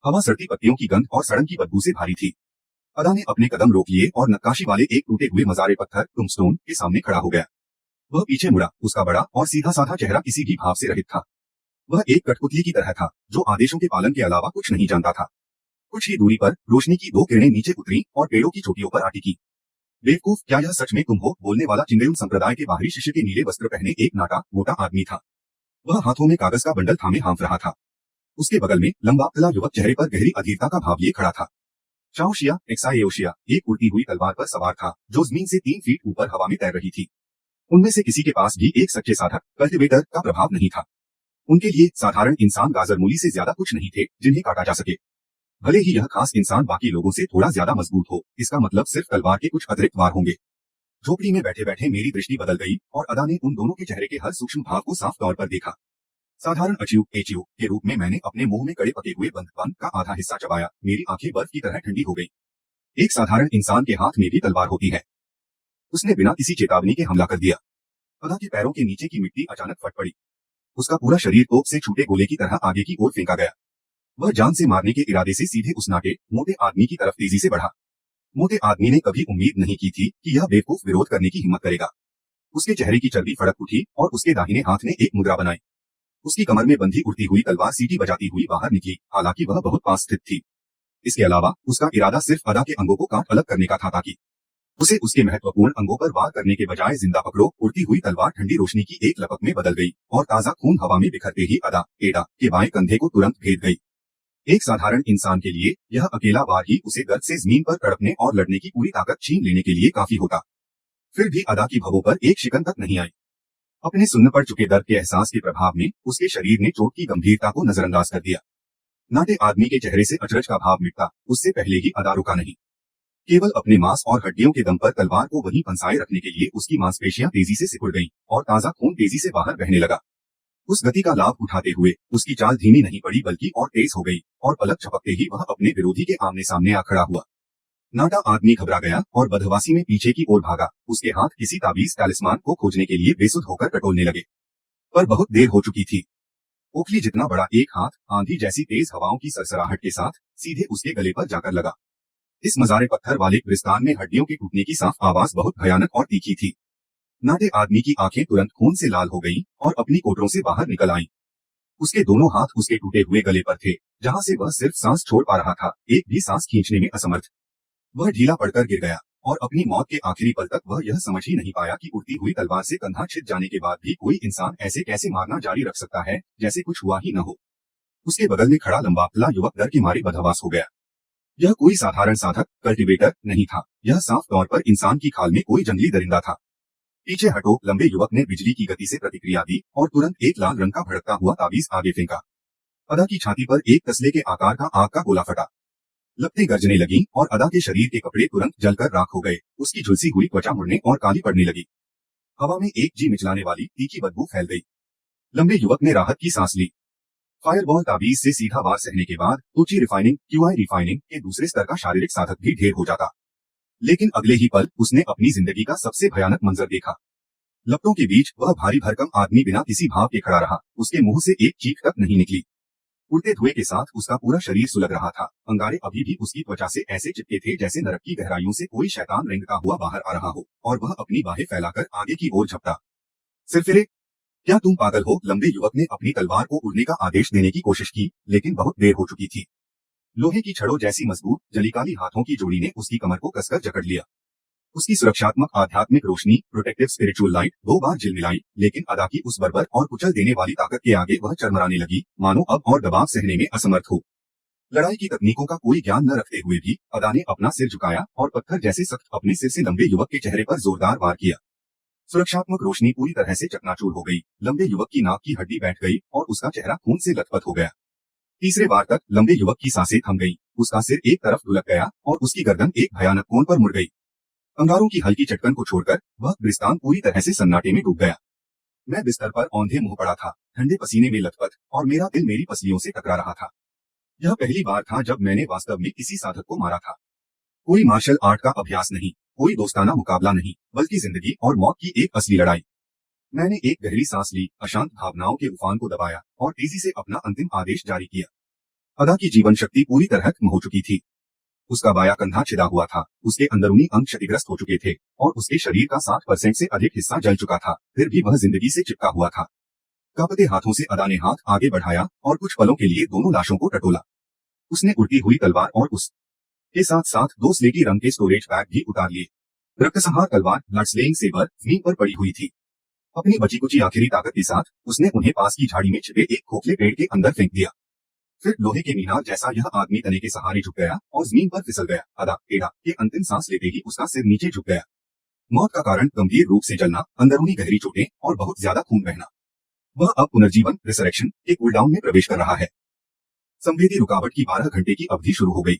हवा सड़ती पत्तियों की गंध और सड़न की बदबू से भारी थी। अदा ने अपने कदम रोक लिए और नक्काशी वाले एक टूटे हुए मजारे पत्थर टुम्बस्टोन के सामने खड़ा हो गया। वह पीछे मुड़ा, उसका बड़ा और सीधा साधा चेहरा किसी भी भाव से रहित था। वह एक कठपुतली की तरह था जो आदेशों के पालन के अलावा कुछ नहीं जानता था। कुछ ही दूरी पर रोशनी की दो किरणें नीचे उतरी और पेड़ों की चोटियों पर आटिकी। बेवकूफ, क्या यह सच में तुम हो? बोलने वाला चिंगयुन संप्रदाय के बाहरी शिष्य के नीले वस्त्र पहने एक नाटा मोटा आदमी था। वह हाथों में कागज का बंडल थामे हाँफ रहा था। उसके बगल में लंबा पतला युवक चेहरे पर गहरी अधीरता का भाव लिए खड़ा था। चाओशिया एक्साएओशिया एक उड़ती हुई तलवार पर सवार था जो जमीन से 3 फीट ऊपर हवा में तैर रही थी। उनमें से किसी के पास भी एक सच्चे साधक कल्टिवेटर का प्रभाव नहीं था। उनके लिए साधारण इंसान गाजर मूली से ज्यादा कुछ नहीं थे जिन्हें काटा जा सके। भले ही यह खास इंसान बाकी लोगों से थोड़ा ज्यादा मजबूत हो, इसका मतलब सिर्फ तलवार के कुछ अतिरिक्त वार होंगे। झोपड़ी में बैठे बैठे मेरी दृष्टि बदल गई और अदा ने उन दोनों के चेहरे के हर सूक्ष्म भाव को साफ तौर पर देखा। साधारण एचियो के रूप में मैंने अपने मुंह में कड़े पके हुए बंद का आधा हिस्सा चबाया। मेरी आंखें बर्फ की तरह ठंडी हो गई। एक साधारण इंसान के हाथ में भी तलवार होती है। उसने बिना किसी चेतावनी के हमला कर दिया। अदा के पैरों के नीचे की मिट्टी अचानक फट पड़ी। उसका पूरा शरीर तोप से छूटे गोले की तरह आगे की ओर फेंका गया। वह जान से मारने के इरादे से सीधे उस नाटे मोटे आदमी की तरफ तेजी से बढ़ा। मोटे आदमी ने कभी उम्मीद नहीं की थी कि यह बेवकूफ विरोध करने की हिम्मत करेगा। उसके चेहरे की चर्बी फड़क उठी और उसके दाहिने हाथ ने एक मुद्रा बनाई। उसकी कमर में बंधी उड़ती हुई तलवार सीटी बजाती हुई बाहर निकली, हालांकि वह बहुत पास स्थित थी। इसके अलावा उसका इरादा सिर्फ अदा के अंगों को काट अलग करने का था, ताकि उसे उसके महत्वपूर्ण अंगों पर वार करने के बजाय जिंदा पकड़ो। उड़ती हुई तलवार ठंडी रोशनी की एक लपक में बदल गई और ताजा खून हवा में बिखरते ही अदा एडा के बाएं कंधे को तुरंत भेद गई। एक साधारण इंसान के लिए यह अकेला वार ही उसे गर्द से जमीन पर तड़पने और लड़ने की पूरी ताकत छीन लेने के लिए काफी होता। फिर भी अदा की भवों पर एक शिकन तक नहीं आई। अपने सुन्न पड़ चुके दर्द के एहसास के प्रभाव में उसके शरीर ने चोट की गंभीरता को नजरअंदाज कर दिया। नाटे आदमी के चेहरे से अचरज का भाव मिटता उससे पहले ही अदा रुका नहीं। केवल अपने मांस और हड्डियों के दम पर तलवार को वहीं फंसाए रखने के लिए उसकी मांसपेशियां तेजी से सिकुड़ गईं और ताजा खून तेजी से बाहर बहने लगा। उस गति का लाभ उठाते हुए उसकी चाल धीमी नहीं पड़ी बल्कि और तेज हो गई और पलक झपकते ही वह अपने विरोधी के आमने सामने आ खड़ा हुआ। नाटा आदमी घबरा गया और बदहवासी में पीछे की ओर भागा। उसके हाथ किसी ताबीज टैलिस्मान को खोजने के लिए बेसुध होकर टटोलने लगे, पर बहुत देर हो चुकी थी। ओखली जितना बड़ा एक हाथ आंधी जैसी तेज हवाओं की सरसराहट के साथ सीधे उसके गले पर जाकर लगा। इस मजारे पत्थर वाले कब्रिस्तान में हड्डियों के टूटने की साफ आवाज बहुत भयानक और तीखी थी। नाटे आदमी की आंखें तुरंत खून से लाल हो गईं और अपनी कोटरों से बाहर निकल आईं। उसके दोनों हाथ उसके टूटे हुए गले पर थे, जहां से वह सिर्फ सांस छोड़ पा रहा था, एक भी सांस खींचने में असमर्थ। वह ढीला पड़कर गिर गया और अपनी मौत के आखिरी पल तक वह यह समझ ही नहीं पाया कि उड़ती हुई तलवार से कंधा छिद जाने के बाद भी कोई इंसान ऐसे कैसे मारना जारी रख सकता है, जैसे कुछ हुआ ही न हो। उसके बगल में खड़ा लंबा पतला युवक डर के मारे बदहवास हो गया। यह कोई साधारण साधक कल्टीवेटर नहीं था, यह साफ तौर पर इंसान की खाल में कोई जंगली दरिंदा था। पीछे हटो, लंबे युवक ने बिजली की गति से प्रतिक्रिया दी और तुरंत एक लाल रंग का भड़कता हुआ ताबीज आगे फेंका। अदा की छाती पर एक तसले के आकार का आग का गोला फटा। लपटें गरजने लगी और अदा के शरीर के कपड़े तुरंत जलकर राख हो गए। उसकी झुलसी हुई त्वचा मुड़ने और काली पड़ने लगी। हवा में एक जी मिचलाने वाली तीखी बदबू फैल गई। लंबे युवक ने राहत की सांस ली। फायरबॉल ताबीज से सीधा वार सहने के बाद तुची रिफाइनिंग क्यूआई रिफाइनिंग के दूसरे स्तर का शारीरिक साधक भी ढेर हो जाता। लेकिन अगले ही पल उसने अपनी जिंदगी का सबसे भयानक मंजर देखा। लपटों के बीच वह भारी भरकम आदमी बिना किसी भाव के खड़ा रहा। उसके मुंह से एक चीख तक नहीं निकली। उड़ते धुएं के साथ उसका पूरा शरीर सुलग रहा था। अंगारे अभी भी उसकी त्वचा से ऐसे चिपके थे जैसे नरक की गहराइयों से कोई शैतान रेंगता हुआ बाहर आ रहा हो और वह अपनी बाहें फैलाकर आगे की ओर झपटा। सिरफिरे, क्या तुम पागल हो? लंबे युवक ने अपनी तलवार को उड़ने का आदेश देने की कोशिश की, लेकिन बहुत देर हो चुकी थी। लोहे की छड़ों जैसी मजबूत जलीकाली हाथों की जोड़ी ने उसकी कमर को कसकर जकड़ लिया। उसकी सुरक्षात्मक आध्यात्मिक रोशनी प्रोटेक्टिव स्पिरिचुअल लाइट 2 बार झिलमिलाई, लेकिन अदा की उस बर्बर और कुचल देने वाली ताकत के आगे वह चरमराने लगी, मानो अब और दबाव सहने में असमर्थ हो। लड़ाई की तकनीकों का कोई ज्ञान न रखते हुए भी अदा ने अपना सिर झुकाया और पत्थर जैसे सख्त अपने सिर से लंबे युवक के चेहरे पर जोरदार वार किया। सुरक्षात्मक रोशनी पूरी तरह से चकनाचूर हो गई। लंबे युवक की नाक की हड्डी बैठ गई और उसका चेहरा खून से लथपथ हो गया। तीसरे वार तक लंबे युवक की सांसें थम गईं, उसका सिर एक तरफ ढुलक गया और उसकी गर्दन एक भयानक कोण पर मुड़ गई। अंगारों की हल्की चटकन को छोड़कर वह कब्रिस्तान पूरी तरह से सन्नाटे में डूब गया। मैं बिस्तर पर औंधे मुंह पड़ा था, ठंडे पसीने में लथपथ, और मेरा दिल मेरी पसलियों से टकरा रहा था। यह पहली बार था जब मैंने वास्तव में किसी साधक को मारा था। कोई मार्शल आर्ट का अभ्यास नहीं, कोई दोस्ताना मुकाबला नहीं, बल्कि जिंदगी और मौत की एक असली लड़ाई। मैंने एक गहरी सांस ली, अशांत भावनाओं के उफान को दबाया और तेजी से अपना अंतिम आदेश जारी किया। अदा की जीवन शक्ति पूरी तरह खत्म हो चुकी थी। उसका बायां कंधा छिदा हुआ था, उसके अंदरूनी अंग क्षतिग्रस्त हो चुके थे और उसके शरीर का 60% से अधिक हिस्सा जल चुका था। फिर भी वह जिंदगी से चिपका हुआ था। कांपते हाथों से अदा ने हाथ आगे बढ़ाया और कुछ पलों के लिए दोनों लाशों को टटोला। उसने उड़ती हुई तलवार और उसके साथ साथ 2 स्लेटी रंग के स्टोरेज बैग भी उतार लिए। रक्तसंहार तलवार ब्लडस्लेइंग सेबर जमीन पर पड़ी हुई थी। अपनी बची कुची आखिरी ताकत के साथ उसने उन्हें पास की झाड़ी में छिपे एक खोखले पेड़ के अंदर फेंक दिया। फिर लोहे के मीनार जैसा यह आदमी तने के सहारे झुक गया और जमीन पर फिसल गया। अदा एडा के अंतिम सांस लेते ही उसका सिर नीचे झुक गया। मौत का कारण गंभीर रूप से जलना, अंदरूनी गहरी चोटें और बहुत ज्यादा खून बहना। वह अब पुनर्जीवन रिसरेक्शन के कूलडाउन में प्रवेश कर रहा है। संवेदी रुकावट की 12 घंटे की अवधि शुरू हो गई।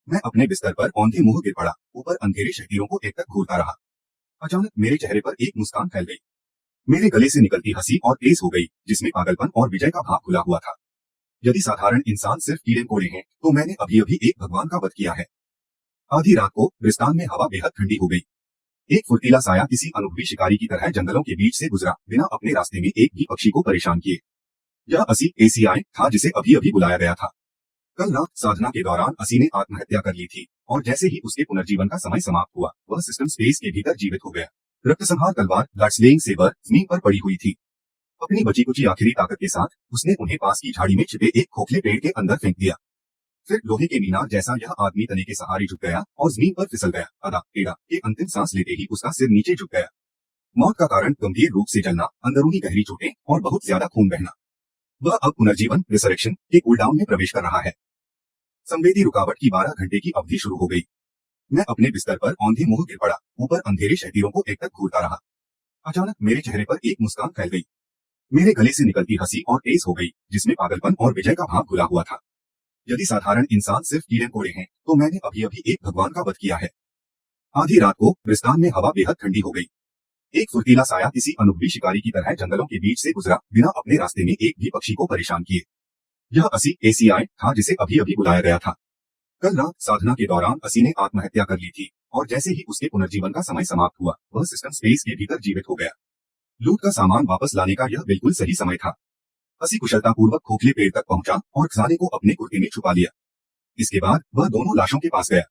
मैं अपने बिस्तर पर औंधे मुंह गिर पड़ा, ऊपर अंधेरे शहरों को एक तक घूरता रहा। अचानक मेरे चेहरे पर एक मुस्कान फैल गई। मेरे गले से निकलती हंसी और तेज हो गई, जिसमें पागलपन और विजय का भाव खुला हुआ था। यदि साधारण इंसान सिर्फ कीड़े कोड़े हैं, तो मैंने अभी अभी एक भगवान का वध किया है। आधी रात को कब्रिस्तान में हवा बेहद ठंडी हो गई। एक फुर्तीला साया किसी अनुभवी शिकारी की तरह जंगलों के बीच से गुजरा, बिना अपने रास्ते में एक भी पक्षी को परेशान किए। यह ACI था जिसे अभी अभी बुलाया गया था। कल रात साधना के दौरान असी ने आत्महत्या कर ली थी और जैसे ही उसके पुनर्जीवन का समय समाप्त हुआ वह सिस्टम स्पेस के भीतर जीवित हो गया। रक्तसंहार तलवार ब्लडस्लेइंग सेबर जमीन पर पड़ी हुई थी। अपनी बची कुची आखिरी ताकत के साथ उसने उन्हें पास की झाड़ी में छिपे एक खोखले पेड़ के अंदर फेंक दिया। फिर लोहे के मीनार जैसा यह आदमी तने के सहारे झुक गया और जमीन पर फिसल गया। अदा टेढ़ा के अंतिम सांस लेते ही उसका सिर नीचे झुक गया। मौत का कारण गंभीर रूप से जलना, अंदरूनी गहरी चोटें और बहुत ज्यादा खून बहना। वह अब पुनर्जीवन रिसरेक्शन के कूलडाउन में प्रवेश कर रहा है। संवेदी रुकावट की 12 घंटे की अवधि शुरू हो गई। मैं अपने बिस्तर पर औंधे मुंह गिर पड़ा, ऊपर अंधेरे शहतीरों को एक तक घूरता रहा। अचानक मेरे चेहरे पर एक मुस्कान फैल गई। मेरे गले से निकलती हंसी और तेज हो गई जिसमें पागलपन और विजय का भाव घुला हुआ था। यदि साधारण इंसान सिर्फ कीड़े कोड़े हैं तो मैंने अभी अभी एक भगवान का वध किया है। आधी रात को ब्रिस्तान में हवा बेहद ठंडी हो गई। एक फुर्तीला साया किसी अनुभवी शिकारी की तरह जंगलों के बीच से गुजरा, बिना अपने रास्ते में एक भी पक्षी को परेशान किए। यह असी एसीआई था जिसे अभी अभी बुलाया गया था। कल रात साधना के दौरान असी ने आत्महत्या कर ली थी और जैसे ही उसके पुनर्जीवन का समय समाप्त हुआ वह सिस्टम स्पेस के भीतर जीवित हो गया। लूट का सामान वापस लाने का यह बिल्कुल सही समय था। असी कुशलतापूर्वक खोखले पेड़ तक पहुंचा और खजाने को अपने कुर्ते में छुपा लिया। इसके बाद वह दोनों लाशों के पास गया।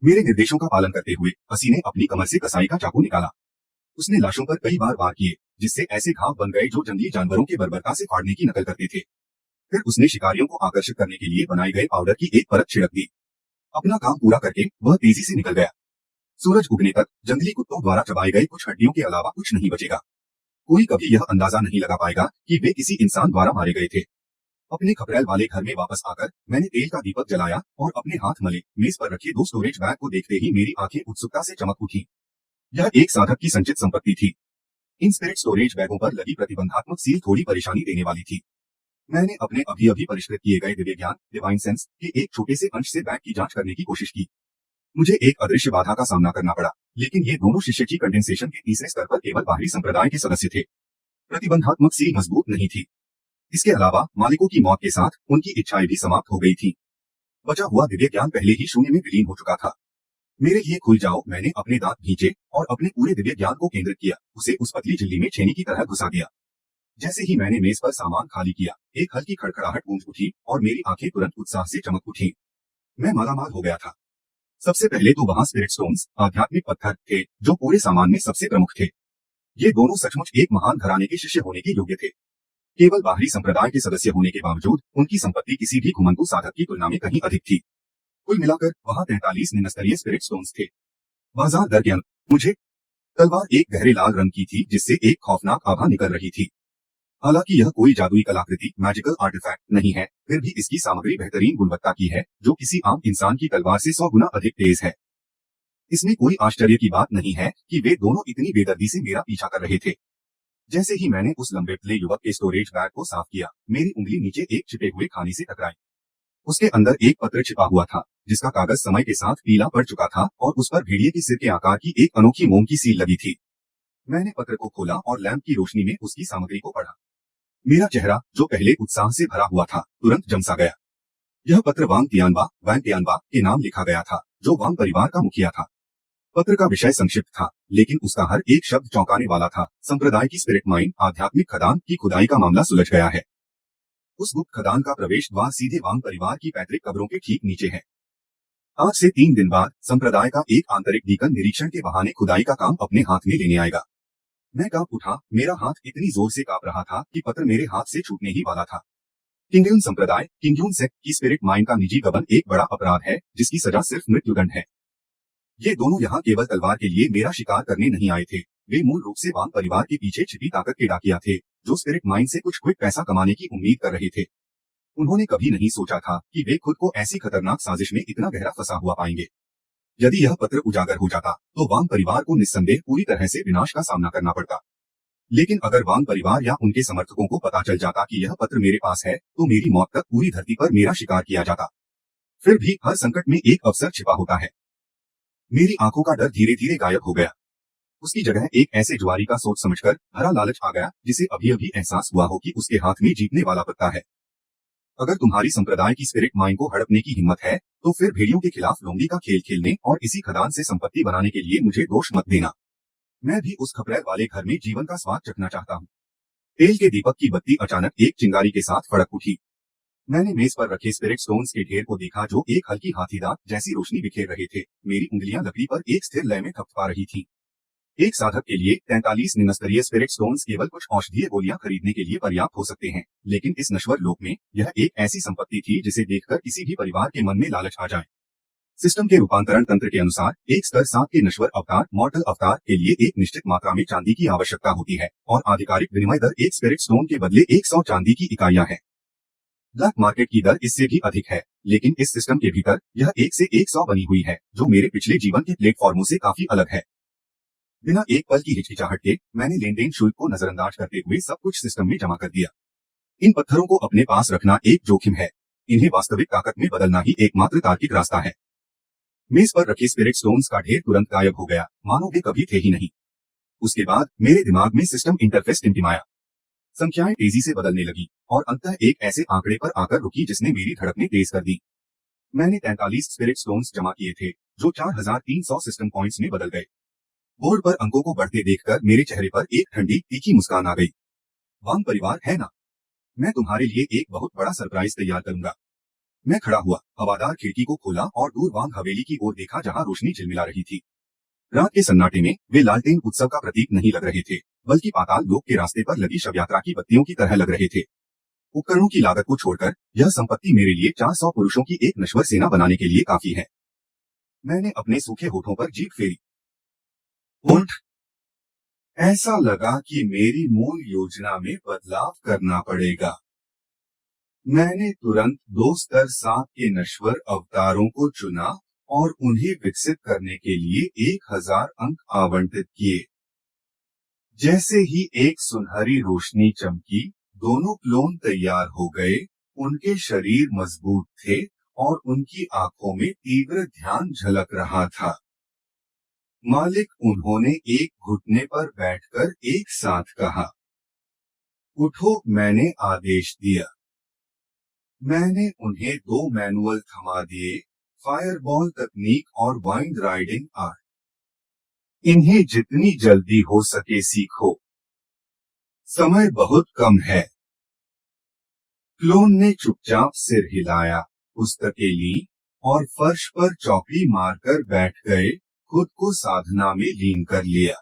मेरे निर्देशों का पालन करते हुए असी ने अपनी कमर से कसाई का चाकू निकाला। उसने लाशों पर कई बार वार किए जिससे ऐसे घाव बन गए जो जंगली जानवरों के बर्बरता से फाड़ने की नकल करते थे। फिर उसने शिकारियों को आकर्षित करने के लिए बनाए गए पाउडर की एक परत छिड़क दी। अपना काम पूरा करके वह तेजी से निकल गया। सूरज उगने तक जंगली कुत्तों द्वारा चबाए गए कुछ हड्डियों के अलावा कुछ नहीं बचेगा। कोई कभी यह अंदाजा नहीं लगा पाएगा कि वे किसी इंसान द्वारा मारे गए थे। अपने खपरेल वाले घर में वापस आकर मैंने तेल का दीपक जलाया और अपने हाथ मले मेज पर रखे 2 स्टोरेज बैग को देखते ही मेरी आंखें उत्सुकता से चमक उठी। यह एक साधक की संचित संपत्ति थी। इन स्पिरिट स्टोरेज बैगों पर लगी प्रतिबंधात्मक सील थोड़ी परेशानी देने वाली थी। मैंने अपने अभी अभी परिष्कृत किए गए दिव्य ज्ञान डिवाइन सेंस के एक छोटे से अंश से बैग की जांच करने की कोशिश की। मुझे एक अदृश्य बाधा का सामना करना पड़ा, लेकिन ये दोनों शिष्य की कंडेंसेशन के तीसरे स्तर पर केवल बाहरी संप्रदाय के सदस्य थे। प्रतिबंधात्मक सील मजबूत नहीं थी। इसके अलावा मालिकों की मौत के साथ उनकी इच्छाएं भी समाप्त हो गई थी। बचा हुआ दिव्य ज्ञान पहले ही शून्य में विलीन हो चुका था। मेरे लिए खुल जाओ। मैंने अपने दांत भींचे और अपने पूरे दिव्य ज्ञान को केंद्रित किया, उसे उस पतली झिल्ली में छेनी की तरह घुसा दिया। जैसे ही मैंने मेज पर सामान खाली किया, एक हल्की खड़खड़ाहट गूंज उठी और मेरी आंखें तुरंत उत्साह से चमक उठी। मैं मालामाल हो गया था। सबसे पहले तो वहां स्पिरिट स्टोन्स, आध्यात्मिक पत्थर थे जो पूरे सामान में सबसे प्रमुख थे। ये दोनों सचमुच एक महान घराने के शिष्य होने के योग्य थे। केवल बाहरी संप्रदाय के सदस्य होने के बावजूद उनकी संपत्ति किसी भी घुमंतु साधक की तुलना में कहीं अधिक थी। कुल मिलाकर वहां 43 निम्नस्तरीय स्पिरिट स्टोन्स थे। बाजार दर के अंदर मुझे तलवार एक गहरे लाल रंग की थी जिससे एक खौफनाक आभा निकल रही थी। हालांकि यह कोई जादुई कलाकृति मैजिकल आर्टिफैक्ट नहीं है, फिर भी इसकी सामग्री बेहतरीन गुणवत्ता की है जो किसी आम इंसान की तलवार से 100 गुना अधिक तेज है। इसमें कोई आश्चर्य की बात नहीं है कि वे दोनों इतनी बेदर्दी से मेरा पीछा कर रहे थे। जैसे ही मैंने उस लंबे पतले युवक के स्टोरेज बैग को साफ किया, मेरी उंगली नीचे एक छिपे हुए खाने से टकराई। उसके अंदर एक पत्र छिपा हुआ था जिसका कागज समय के साथ पीला पड़ चुका था और उस पर भेड़िए के सिर के आकार की एक अनोखी मोम की सील लगी थी। मैंने पत्र को खोला और लैंप की रोशनी में उसकी सामग्री को पढ़ा। मेरा चेहरा, जो पहले उत्साह से भरा हुआ था, तुरंत जमसा गया। यह पत्र वांग तियानबा के नाम लिखा गया था, जो वांग परिवार का मुखिया था। पत्र का विषय संक्षिप्त था, लेकिन उसका हर एक शब्द चौंकाने वाला था। संप्रदाय की स्पिरिट माइन आध्यात्मिक खदान की खुदाई का मामला सुलझ गया है। उस गुप्त खदान का प्रवेश द्वार सीधे वांग परिवार की पैतृक कब्रों के ठीक नीचे है। आज से 3 दिन बाद संप्रदाय का एक आंतरिक डीकन निरीक्षण के बहाने खुदाई का काम अपने हाथ में लेने आएगा। मैं कांप उठा। मेरा हाथ इतनी जोर से कांप रहा था कि पत्र मेरे हाथ से छूटने ही वाला था। किंग्यून संप्रदाय, किंग्यून सेक्ट की स्पिरिट माइन का निजी गबन एक बड़ा अपराध है जिसकी सजा सिर्फ मृत्युदंड है। ये दोनों यहाँ केवल तलवार के लिए मेरा शिकार करने नहीं आए थे। वे मूल रूप से वांग परिवार के पीछे छिपी ताकत के डाकिया थे जो स्पिरिट माइन से कुछ क्विक पैसा कमाने की उम्मीद कर रहे थे। उन्होंने कभी नहीं सोचा था कि वे खुद को ऐसी खतरनाक साजिश में इतना गहरा फंसा हुआ पाएंगे। यदि यह पत्र उजागर हो जाता तो वांग परिवार को निस्संदेह पूरी तरह से विनाश का सामना करना पड़ता। लेकिन अगर वांग परिवार या उनके समर्थकों को पता चल जाता कि यह पत्र मेरे पास है तो मेरी मौत तक पूरी धरती पर मेरा शिकार किया जाता। फिर भी हर संकट में एक अवसर छिपा होता है। मेरी आंखों का डर धीरे धीरे गायब हो गया। उसकी जगह एक ऐसे जुआरी का सोच समझकर भरा लालच आ गया जिसे अभी अभी एहसास हुआ हो कि उसके हाथ में जीतने वाला पत्ता है। अगर तुम्हारी संप्रदाय की स्पिरिट माइन को हड़पने की हिम्मत है तो फिर भेड़ियों के खिलाफ लोंगी का खेल खेलने और इसी खदान से संपत्ति बनाने के लिए मुझे दोष मत देना। मैं भी उस खपरेल वाले घर में जीवन का स्वाद चखना चाहता हूँ। तेल के दीपक की बत्ती अचानक एक चिंगारी के साथ फड़क उठी। मैंने मेज पर रखे स्पिरिट स्टोन्स के ढेर को देखा जो एक हल्की हाथीदांत जैसी रोशनी बिखेर रहे थे। मेरी उंगलियां लकड़ी पर एक स्थिर लय में थपथपा रही थीं। एक साधक के लिए 43 निम्नस्तरीय स्पिरिट स्टोन्स केवल कुछ औषधीय गोलियां खरीदने के लिए पर्याप्त हो सकते हैं, लेकिन इस नश्वर लोक में यह एक ऐसी संपत्ति थी जिसे देखकर किसी भी परिवार के मन में लालच आ जाए। सिस्टम के रूपांतरण तंत्र के अनुसार एक स्तर 7 के नश्वर अवतार मॉर्टल अवतार के लिए एक निश्चित मात्रा में चांदी की आवश्यकता होती है और आधिकारिक विनिमय दर एक स्पिरिट स्टोन के बदले 100 चांदी की इकाइयां है। ब्लैक मार्केट की दर इससे भी अधिक है, लेकिन इस सिस्टम के भीतर यह 1 से 100 बनी हुई है, जो मेरे पिछले जीवन के प्लेटफॉर्मों से काफी अलग है। बिना एक पल की हिचकिचाहट के मैंने लेन देन शुल्क को नजरअंदाज करते हुए सब कुछ सिस्टम में जमा कर दिया। इन पत्थरों को अपने पास रखना एक जोखिम है, इन्हें वास्तविक ताकत में बदलना ही एकमात्र तार्किक रास्ता है। मेज पर रखे स्पिरिट स्टोन्स का ढेर तुरंत गायब हो गया, मानो वे कभी थे ही नहीं। उसके बाद मेरे दिमाग में सिस्टम इंटरफेस टिमटिमाया। संख्याएं तेजी से बदलने लगी और अंततः एक ऐसे आंकड़े पर आकर रुकी जिसने मेरी धड़कनें तेज कर दी। मैंने 43 स्पिरिट स्टोन्स जमा किए थे, जो 4300 सिस्टम पॉइंट्स में बदल गए। बोर्ड पर अंकों को बढ़ते देखकर मेरे चेहरे पर एक ठंडी तीखी मुस्कान आ गई। वांग परिवार है ना, मैं तुम्हारे लिए एक बहुत बड़ा सरप्राइज तैयार करूंगा। मैं खड़ा हुआ, हवादार खिड़की को खोला और दूर वांग हवेली की ओर देखा जहां रोशनी झिलमिला रही थी। रात के सन्नाटे में वे लालटेन उत्सव का प्रतीक नहीं लग रहे थे, बल्कि पाताल लोक के रास्ते पर लगी शव यात्रा की बत्तियों की तरह लग रहे थे। उपकरणों की लागत को छोड़कर यह संपत्ति मेरे लिए 400 पुरुषों की एक नश्वर सेना बनाने के लिए काफी है। मैंने अपने सूखे होठों पर जीभ फेरी। उठ! ऐसा लगा कि मेरी मूल योजना में बदलाव करना पड़ेगा। मैंने तुरंत 2 स्तर 7 के नश्वर अवतारों को चुना और उन्हें विकसित करने के लिए 1000 अंक आवंटित किए। जैसे ही एक सुनहरी रोशनी चमकी, दोनों क्लोन तैयार हो गए। उनके शरीर मजबूत थे और उनकी आंखों में तीव्र ध्यान झलक रहा था। मालिक, उन्होंने एक घुटने पर बैठकर एक साथ कहा। उठो, मैंने आदेश दिया। मैंने उन्हें 2 मैनुअल थमा दिए, फायरबॉल तकनीक और वाइंड राइडिंग आर्ट। इन्हें जितनी जल्दी हो सके सीखो, समय बहुत कम है। क्लोन ने चुपचाप सिर हिलाया, पुस्तकें ली और फर्श पर चौकड़ी मारकर बैठ गए, खुद को साधना में लीन कर लिया।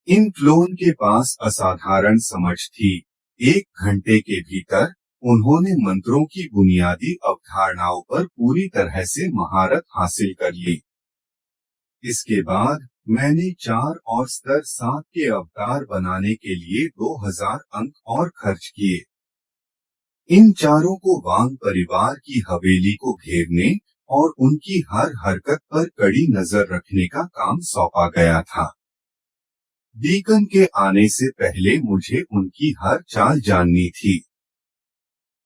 इन क्लोन के पास असाधारण समझ थी। 1 घंटे के भीतर उन्होंने मंत्रों की बुनियादी अवधारणाओं पर पूरी तरह से महारत हासिल कर ली। इसके बाद मैंने 4 और स्तर 7 के अवतार बनाने के लिए 2000 अंक और खर्च किए। इन चारों को वांग परिवार की हवेली को घेरने और उनकी हर हरकत पर कड़ी नजर रखने का काम सौंपा गया था। डीकन के आने से पहले मुझे उनकी हर चाल जाननी थी।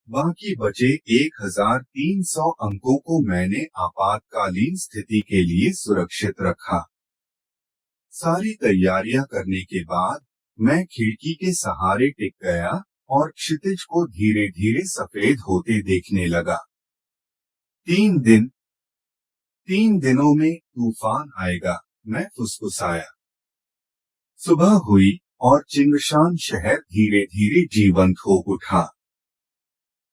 बाकी बचे 1300 अंकों को मैंने आपातकालीन स्थिति के लिए सुरक्षित रखा। सारी तैयारियां करने के बाद मैं खिड़की के सहारे टिक गया और क्षितिज को धीरे धीरे सफेद होते देखने लगा। 3 दिनों में तूफान आएगा, मैं फुसफुसाया। सुबह हुई और चिंगशान शहर धीरे धीरे जीवंत हो उठा।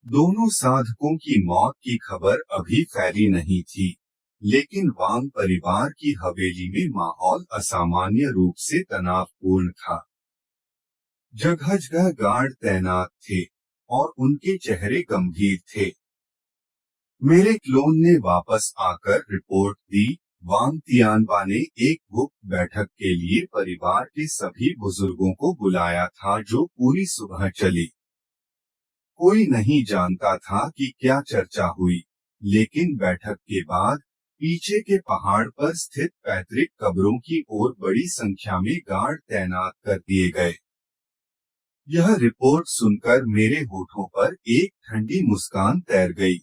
दोनों साधकों की मौत की खबर अभी फैली नहीं थी, लेकिन वांग परिवार की हवेली में माहौल असामान्य रूप से तनावपूर्ण था। जगह जगह गार्ड तैनात थे और उनके चेहरे गंभीर थे। मेरे क्लोन ने वापस आकर रिपोर्ट दी। वांग तियानबा ने एक गुप्त बैठक के लिए परिवार के सभी बुजुर्गों को बुलाया था, जो पूरी सुबह चली। कोई नहीं जानता था कि क्या चर्चा हुई, लेकिन बैठक के बाद पीछे के पहाड़ पर स्थित पैतृक कब्रों की ओर बड़ी संख्या में गार्ड तैनात कर दिए गए। यह रिपोर्ट सुनकर मेरे होठों पर एक ठंडी मुस्कान तैर गई।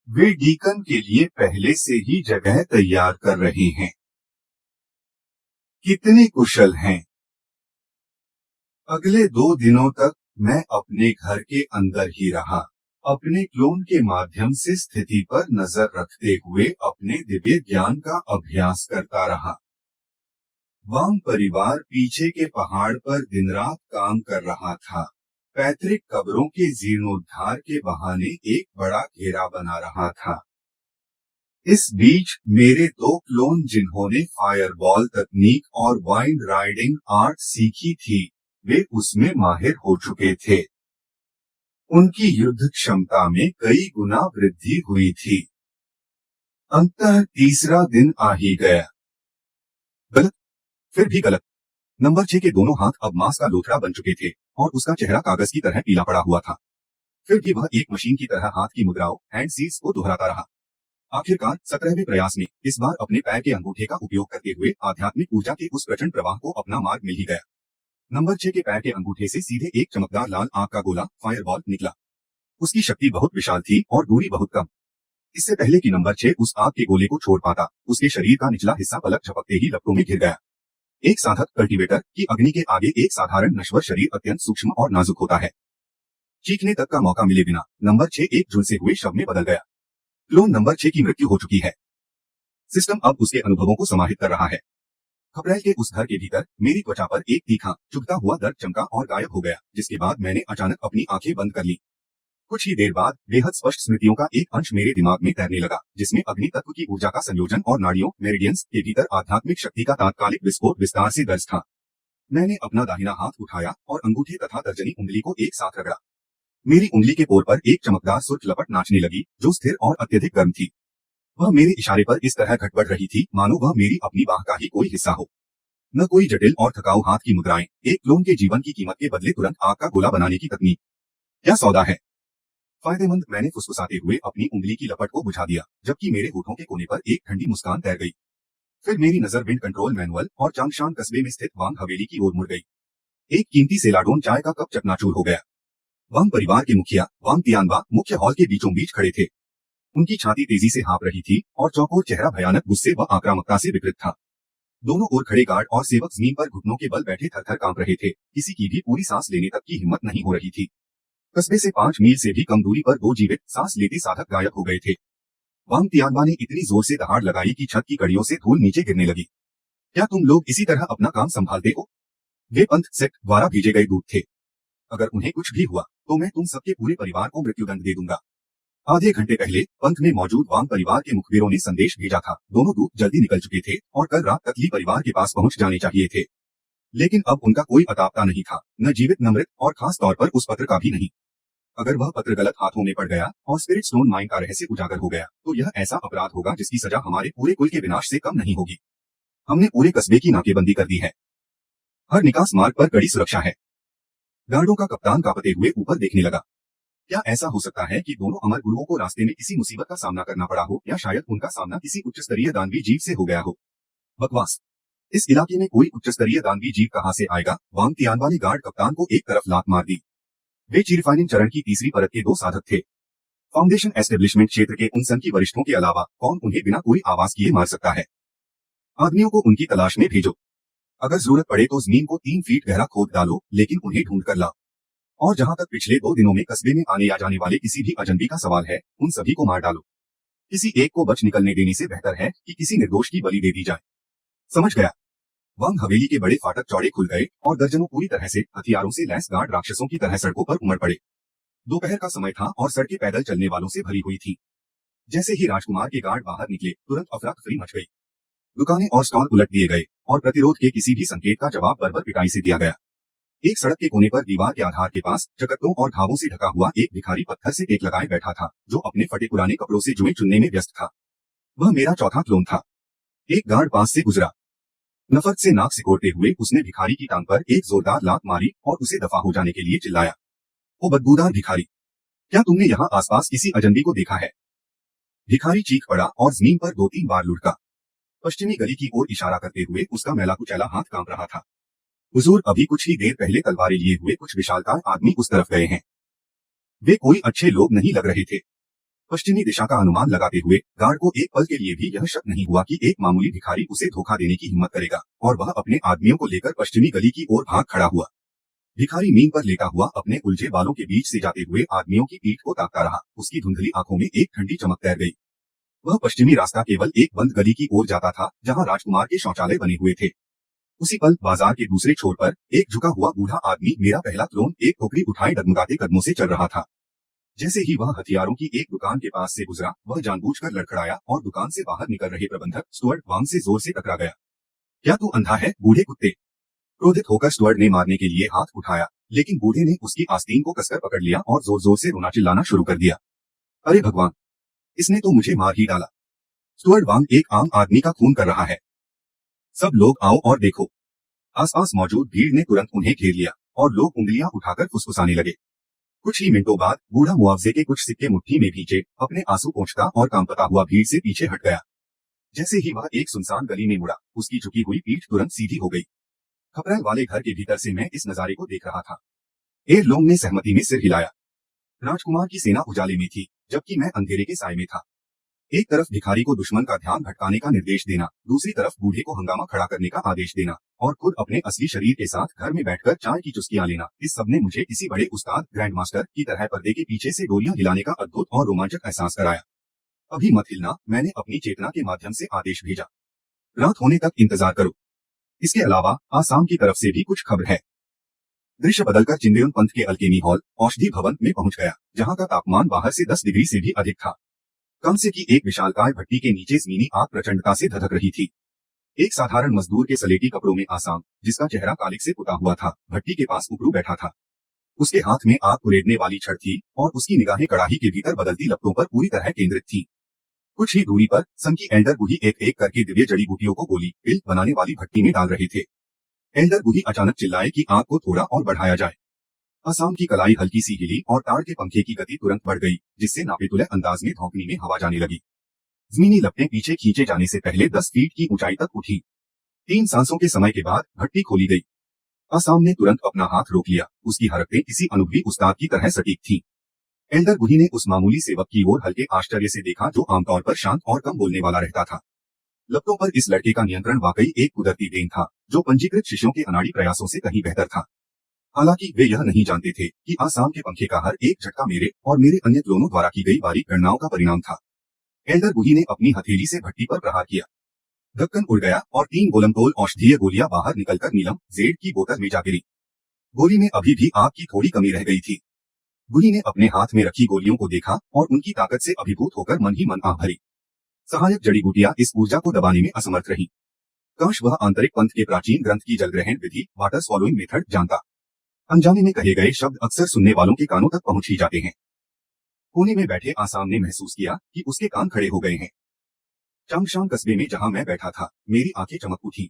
वे डीकन के लिए पहले से ही जगह तैयार कर रहे हैं। कितने कुशल हैं। अगले 2 दिनों तक मैं अपने घर के अंदर ही रहा, अपने क्लोन के माध्यम से स्थिति पर नजर रखते हुए अपने दिव्य ज्ञान का अभ्यास करता रहा। वांग परिवार पीछे के पहाड़ पर दिन रात काम कर रहा था। पैतृक कब्रों के जीर्णोद्धार के बहाने एक बड़ा घेरा बना रहा था। इस बीच मेरे दो क्लोन जिन्होंने फायरबॉल तकनीक और वाइंड राइडिंग आर्ट सीखी थी, वे उसमें माहिर हो चुके थे। उनकी युद्ध क्षमता में कई गुना वृद्धि हुई थी। अंततः तीसरा दिन आ ही गया। गलत, फिर भी गलत। नंबर 6 के दोनों हाथ अब मांस का लोथड़ा बन चुके थे और उसका चेहरा कागज की तरह पीला पड़ा हुआ था। फिर भी वह एक मशीन की तरह हाथ की मुद्राओं हैंड सील्स को दोहराता रहा। आखिरकार 17वें प्रयास में इस बार अपने पैर के अंगूठे का उपयोग करते हुए आध्यात्मिक ऊर्जा के उस प्रचंड प्रवाह को अपना मार्ग मिल ही गया। नंबर 6 के पैर के अंगूठे से सीधे एक चमकदार लाल आग का गोला फायरबॉल निकला। उसकी शक्ति बहुत विशाल थी और दूरी बहुत कम। इससे पहले कि नंबर 6 उस आग के गोले को छोड़ पाता, उसके शरीर का निचला हिस्सा पलक झपकते ही लपटों में घिर गया। एक साधक कल्टीवेटर की अग्नि के आगे एक साधारण नश्वर शरीर अत्यंत सूक्ष्म और नाजुक होता है। चीखने तक का मौका मिले बिना नंबर 6 एक झुलसे हुए शव में बदल गया। क्लोन नंबर 6 की मृत्यु हो चुकी है। सिस्टम अब उसके अनुभवों को समाहित कर रहा है। खपरेल के उस घर के भीतर मेरी त्वचा पर एक तीखा चुभता हुआ दर्द चमका और गायब हो गया, जिसके बाद मैंने अचानक अपनी आंखें बंद कर ली। कुछ ही देर बाद बेहद स्पष्ट स्मृतियों का एक अंश मेरे दिमाग में तैरने लगा, जिसमें अग्नि तत्व की ऊर्जा का संयोजन और नाड़ियों मेरिडियंस के भीतर आध्यात्मिक शक्ति का तात्कालिक विस्फोट विस्तार से दर्ज था। मैंने अपना दाहिना हाथ उठाया और अंगूठे तथा तर्जनी उंगली को एक साथ रगड़ा। मेरी उंगली के पोर पर एक चमकदार सुर्ख लपट नाचने लगी, जो स्थिर और अत्यधिक गर्म थी। वह मेरे इशारे पर इस तरह घटबढ़ रही थी मानो वह मेरी अपनी बाह का ही कोई हिस्सा हो। न कोई जटिल और थकाऊ हाथ की मुद्राएं, एक क्लोन के जीवन की कीमत के बदले तुरंत आग का गोला बनाने की तकनीक। क्या सौदा है फायदेमंद, मैंने फुसफुसाते हुए अपनी उंगली की लपट को बुझा दिया, जबकि मेरे होठों के कोने पर एक ठंडी मुस्कान तैर गई। फिर मेरी नजर विंड कंट्रोल मैनुअल और चांगशान कस्बे में स्थित वांग हवेली की ओर मुड़ गई। एक कीमती सेलाडोन चाय का कप चकनाचूर हो गया। वांग परिवार के मुखिया वांग तियानबा मुख्य हॉल के बीचों बीच खड़े थे। उनकी छाती तेजी से हाँप रही थी और चौकोर चेहरा भयानक गुस्से व आक्रामकता से विकृत था। दोनों ओर खड़े गार्ड और सेवक जमीन पर घुटनों के बल बैठे थरथर कांप रहे थे। किसी की भी पूरी सांस लेने तक की हिम्मत नहीं हो रही थी। कस्बे से 5 मील से भी कम दूरी पर दो जीवित सांस लेते साधक गायब हो गए थे। वांग तियानबा ने इतनी जोर से दहाड़ लगाई कि छत की कड़ियों से धूल नीचे गिरने लगी। क्या तुम लोग इसी तरह अपना काम संभालते हो? वे पंथ सेक्ट द्वारा भेजे गए दूत थे। अगर उन्हें कुछ भी हुआ तो मैं तुम सबके पूरे परिवार को मृत्युदंड दे दूंगा। आधे घंटे पहले पंथ में मौजूद वांग परिवार के मुखबिरों ने संदेश भेजा था। दोनों दूत जल्दी निकल चुके थे और कल रात तक ली परिवार के पास पहुंच जाने चाहिए थे, लेकिन अब उनका कोई अतापता नहीं था, न जीवित न मृत, और खास तौर पर उस पत्र का भी नहीं। अगर वह पत्र गलत हाथों में पड़ गया और स्पिरिट स्टोन माइन का रहस्य उजागर हो गया तो यह ऐसा अपराध होगा जिसकी सजा हमारे पूरे कुल के विनाश से कम नहीं होगी। हमने पूरे कस्बे की नाकेबंदी कर दी है। हर निकास मार्ग पर कड़ी सुरक्षा है। गार्डों का कप्तान कांपते हुए ऊपर देखने लगा। क्या ऐसा हो सकता है कि दोनों अमर गुरुओं को रास्ते में किसी मुसीबत का सामना करना पड़ा हो, या शायद उनका सामना किसी उच्च स्तरीय दानवी जीव से हो गया हो? बकवास। इस इलाके में कोई उच्च स्तरीय दानवी जीव कहां से आएगा? वांग तियानबा ने गार्ड कप्तान को एक तरफ लात मार दी। वे चीरफाइनिंग चरण की तीसरी परत के 2 साधक थे। फाउंडेशन एस्टेब्लिशमेंट क्षेत्र के उन सन की वरिष्ठों के अलावा कौन उन्हें बिना कोई आवाज किए मार सकता है? आदमियों को उनकी तलाश में भेजो। अगर जरूरत पड़े तो जमीन को 3 फीट गहरा खोद डालो, लेकिन उन्हें ढूंढ कर लाओ। और जहां तक पिछले 2 दिनों में कस्बे में आने या जाने वाले किसी भी अजनबी का सवाल है, उन सभी को मार डालो। किसी एक को बच निकलने देने से बेहतर है कि किसी निर्दोष की बलि दे दी जाए। समझ गया? वांग हवेली के बड़े फाटक चौड़े खुल गए और दर्जनों पूरी तरह से हथियारों से लैस गार्ड राक्षसों की तरह सड़कों पर उमड़ पड़े। दोपहर का समय था और सड़कें पैदल चलने वालों से भरी हुई थी। जैसे ही राजकुमार के गार्ड बाहर निकले, तुरंत अफरा तफरी मच गई। दुकानें और स्टॉल उलट दिए गए और प्रतिरोध के किसी भी संकेत का जवाब बर्बर पिटाई से दिया गया। एक सड़क के कोने पर दीवार के आधार के पास चकत्तों और घावों से ढका हुआ एक भिखारी पत्थर से टेक लगाए बैठा था, जो अपने फटे पुराने कपड़ों से जुए चुनने में व्यस्त था। वह मेरा चौथा क्लोन था। एक गार्ड पास से गुजरा। नफरत से नाक सिकोड़ते हुए उसने भिखारी की टांग पर एक जोरदार लात मारी और उसे दफा हो जाने के लिए चिल्लाया, ओ बदबूदार भिखारी, क्या तुमने यहाँ आसपास किसी अजनबी को देखा है? भिखारी चीख पड़ा और जमीन पर 2-3 बार लुढ़का। पश्चिमी गली की ओर इशारा करते हुए उसका मैला कुचैला हाथ कांप रहा था। हुजूर, अभी कुछ ही देर पहले तलवारें लिए हुए कुछ विशालकाय आदमी उस तरफ गए हैं। वे कोई अच्छे लोग नहीं लग रहे थे। पश्चिमी दिशा का अनुमान लगाते हुए गार्ड को एक पल के लिए भी यह शक नहीं हुआ कि एक मामूली भिखारी उसे धोखा देने की हिम्मत करेगा, और वह अपने आदमियों को लेकर पश्चिमी गली की ओर भाग खड़ा हुआ। भिखारी नींद पर लेटा हुआ अपने उलझे बालों के बीच से जाते हुए आदमियों की पीठ को ताकता रहा। उसकी धुंधली आंखों में एक ठंडी चमक तैर गई। वह पश्चिमी रास्ता केवल एक बंद गली की ओर जाता था, जहां राजकुमार के शौचालय बने हुए थे। उसी पल बाजार के दूसरे छोर पर एक झुका हुआ बूढ़ा आदमी, मेरा पहला क्लोन, एक टोकरी उठाए डगमगाते कदमों से चल रहा था। जैसे ही वह हथियारों की एक दुकान के पास से गुजरा, वह जानबूझकर लड़खड़ाया और दुकान से बाहर निकल रहे प्रबंधक स्टुअर्ट वांग से जोर से टकरा गया। क्या तू अंधा है, बूढ़े कुत्ते? क्रोधित होकर स्टुअर्ट ने मारने के लिए हाथ उठाया, लेकिन बूढ़े ने उसकी आस्तीन को कसकर पकड़ लिया और जोर जोर से रोना चिल्लाना शुरू कर दिया। अरे भगवान, इसने तो मुझे मार ही डाला। स्टुअर्ट वांग एक आम आदमी का खून कर रहा है। सब लोग आओ और देखो। आसपास मौजूद भीड़ ने तुरंत उन्हें घेर लिया और लोग उंगलियां उठाकर फुसफुसाने लगे। कुछ ही मिनटों बाद बूढ़ा मुआवजे के कुछ सिक्के मुट्ठी में भींचे अपने आंसू पोंछता और कांपता हुआ भीड़ से पीछे हट गया। जैसे ही वह एक सुनसान गली में मुड़ा, उसकी झुकी हुई पीठ तुरंत सीधी हो गई। खपरैल वाले घर के भीतर से मैं इस नजारे को देख रहा था। एयरलोंग ने सहमति में सिर हिलाया। राजकुमार की सेना उजाले में थी, जबकि मैं अंधेरे के साए में था। एक तरफ भिखारी को दुश्मन का ध्यान भटकाने का निर्देश देना, दूसरी तरफ बूढ़े को हंगामा खड़ा करने का आदेश देना और खुद अपने असली शरीर के साथ घर में बैठकर चाय की चुस्कियां लेना, इस सब ने मुझे किसी बड़े उस्ताद ग्रैंड मास्टर की तरह पर्दे के पीछे से डोरियां हिलाने का अद्भुत और रोमांचक एहसास कराया। अभी मत हिलना, मैंने अपनी चेतना के माध्यम से आदेश भेजा। रात होने तक इंतजार करो। इसके अलावा आसाम की तरफ से भी कुछ खबर है। दृश्य बदलकर चिंदेउन पंथ के अल्केमी हॉल औषधि भवन में पहुंच गया, जहां का तापमान बाहर से 10 डिग्री से भी अधिक था। कांसे की एक विशालकाय भट्टी के नीचे जमीनी आग प्रचंडता से धधक रही थी। एक साधारण मजदूर के सलेटी कपड़ों में आसाम, जिसका चेहरा कालिक से पुता हुआ था, भट्टी के पास उपरू बैठा था। उसके हाथ में आग उड़ेलने वाली छड़ थी और उसकी निगाहें कड़ाही के भीतर बदलती लपटों पर पूरी तरह केंद्रित थी। कुछ ही दूरी पर संकी एल्डर बूढ़ी एक एक करके दिव्य जड़ी बूटियों को गोली पिल बनाने वाली भट्टी में डाल रहे थे। एल्डर बूढ़ी अचानक चिल्लाए कि आग को थोड़ा और बढ़ाया जाए। आसाम की कलाई हल्की सी हिली और ताड़ के पंखे की गति तुरंत बढ़ गई, जिससे नापेतुले अंदाज में धौंकनी में हवा जाने लगी। जमीनी लपटें पीछे खींचे जाने से पहले 10 फीट की ऊंचाई तक उठी। 3 सांसों के समय के बाद भट्टी खोली गई। आसाम ने तुरंत अपना हाथ रोक लिया। उसकी हरकतें किसी अनुभवी उस्ताद की तरह सटीक थीं। एल्डर बूढ़ी ने उस मामूली सेवक की ओर हल्के आश्चर्य से देखा, जो आमतौर पर शांत और कम बोलने वाला रहता था। लपटों पर इस लड़के का नियंत्रण वाकई एक कुदरती देन था, जो पंजीकृत शिष्यों के अनाड़ी प्रयासों से कहीं बेहतर था। हालांकि वे यह नहीं जानते थे कि आसाम के पंखे का हर एक झटका मेरे और मेरे अन्य क्लोनों द्वारा की गई बारीक गणनाओं का परिणाम था। एल्डर बूढ़ी ने अपनी हथेली से भट्टी पर प्रहार किया। ढक्कन उड़ गया और 3 गोलमटोल औषधीय गोलियां बाहर निकलकर नीलम जेड की बोतल में जा गिरी। गोली में अभी भी आग की थोड़ी कमी रह गई थी। बूढ़ी ने अपने हाथ में रखी गोलियों को देखा और उनकी ताकत से अभिभूत होकर मन ही मन आह भरी। सहायक जड़ी बूटियां इस ऊर्जा को दबाने में असमर्थ रही। काश वह आंतरिक पंथ के प्राचीन ग्रंथ की जलग्रहण विधि, वाटर स्वॉलोइंग मेथड, जानता। अनजाने में कहे गए शब्द अक्सर सुनने वालों के कानों तक पहुंच ही जाते हैं। कोने में बैठे आसाम ने महसूस किया कि उसके कान खड़े हो गए हैं। चांगशांग कस्बे में जहां मैं बैठा था, मेरी आंखें चमक उठी।